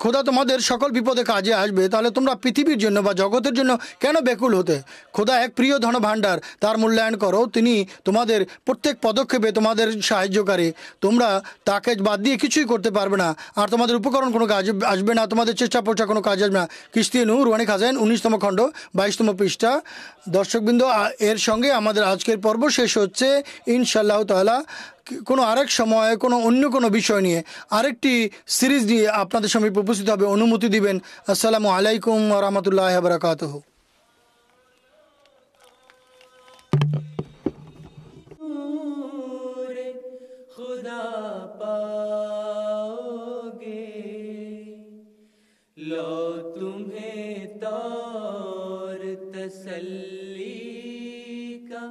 খোদা তোমাদের সকল বিপদে কাজে আসবে, তাহলে তোমরা পৃথিবীর জন্য বা জগতের জন্য কেন ব্যাকুল হতে? খোদা এক প্রিয় ধনভাণ্ডার, তার মূল্যায়ন করো। তিনি তোমাদের প্রত্যেক পদক্ষেপে তোমাদের সাহায্যকারী। তোমরা তাকে বাদ দিয়ে কিছুই করতে পারবে না, আর তোমাদের উপকরণ কোনো কাজ আসবে না, তোমাদের চেষ্টা প্রচেষ্টা কোনো কাজ আসবে না। কিস্তি নূর রুহানি খাজাইন 19তম খণ্ড 22তম পৃষ্ঠা। দর্শকবৃন্দ, এর সঙ্গে আমাদের আজকের পর্ব শেষ হচ্ছে। ইনশাআল্লাহ তাআলা কোনো আরেক সময় কোনো অন্য কোনো বিষয় নিয়ে আরেকটি সিরিজ নিয়ে আপনাদের সামনে উপস্থিত হবে। অনুমতি দিবেন। আসসালামু আলাইকুম ওয়া রাহমাতুল্লাহি ওয়া বারাকাতুহু। खुदा पाओगे लो तुम्हें तौर तसल्ली का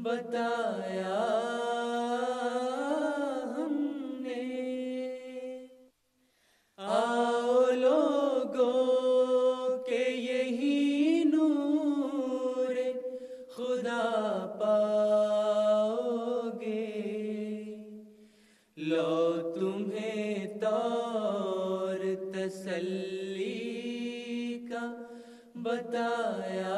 बताया हमने। आओ लोगों के यही नूर खुदा पाओगे लो तुम्हें तौर तसल्ली का बताया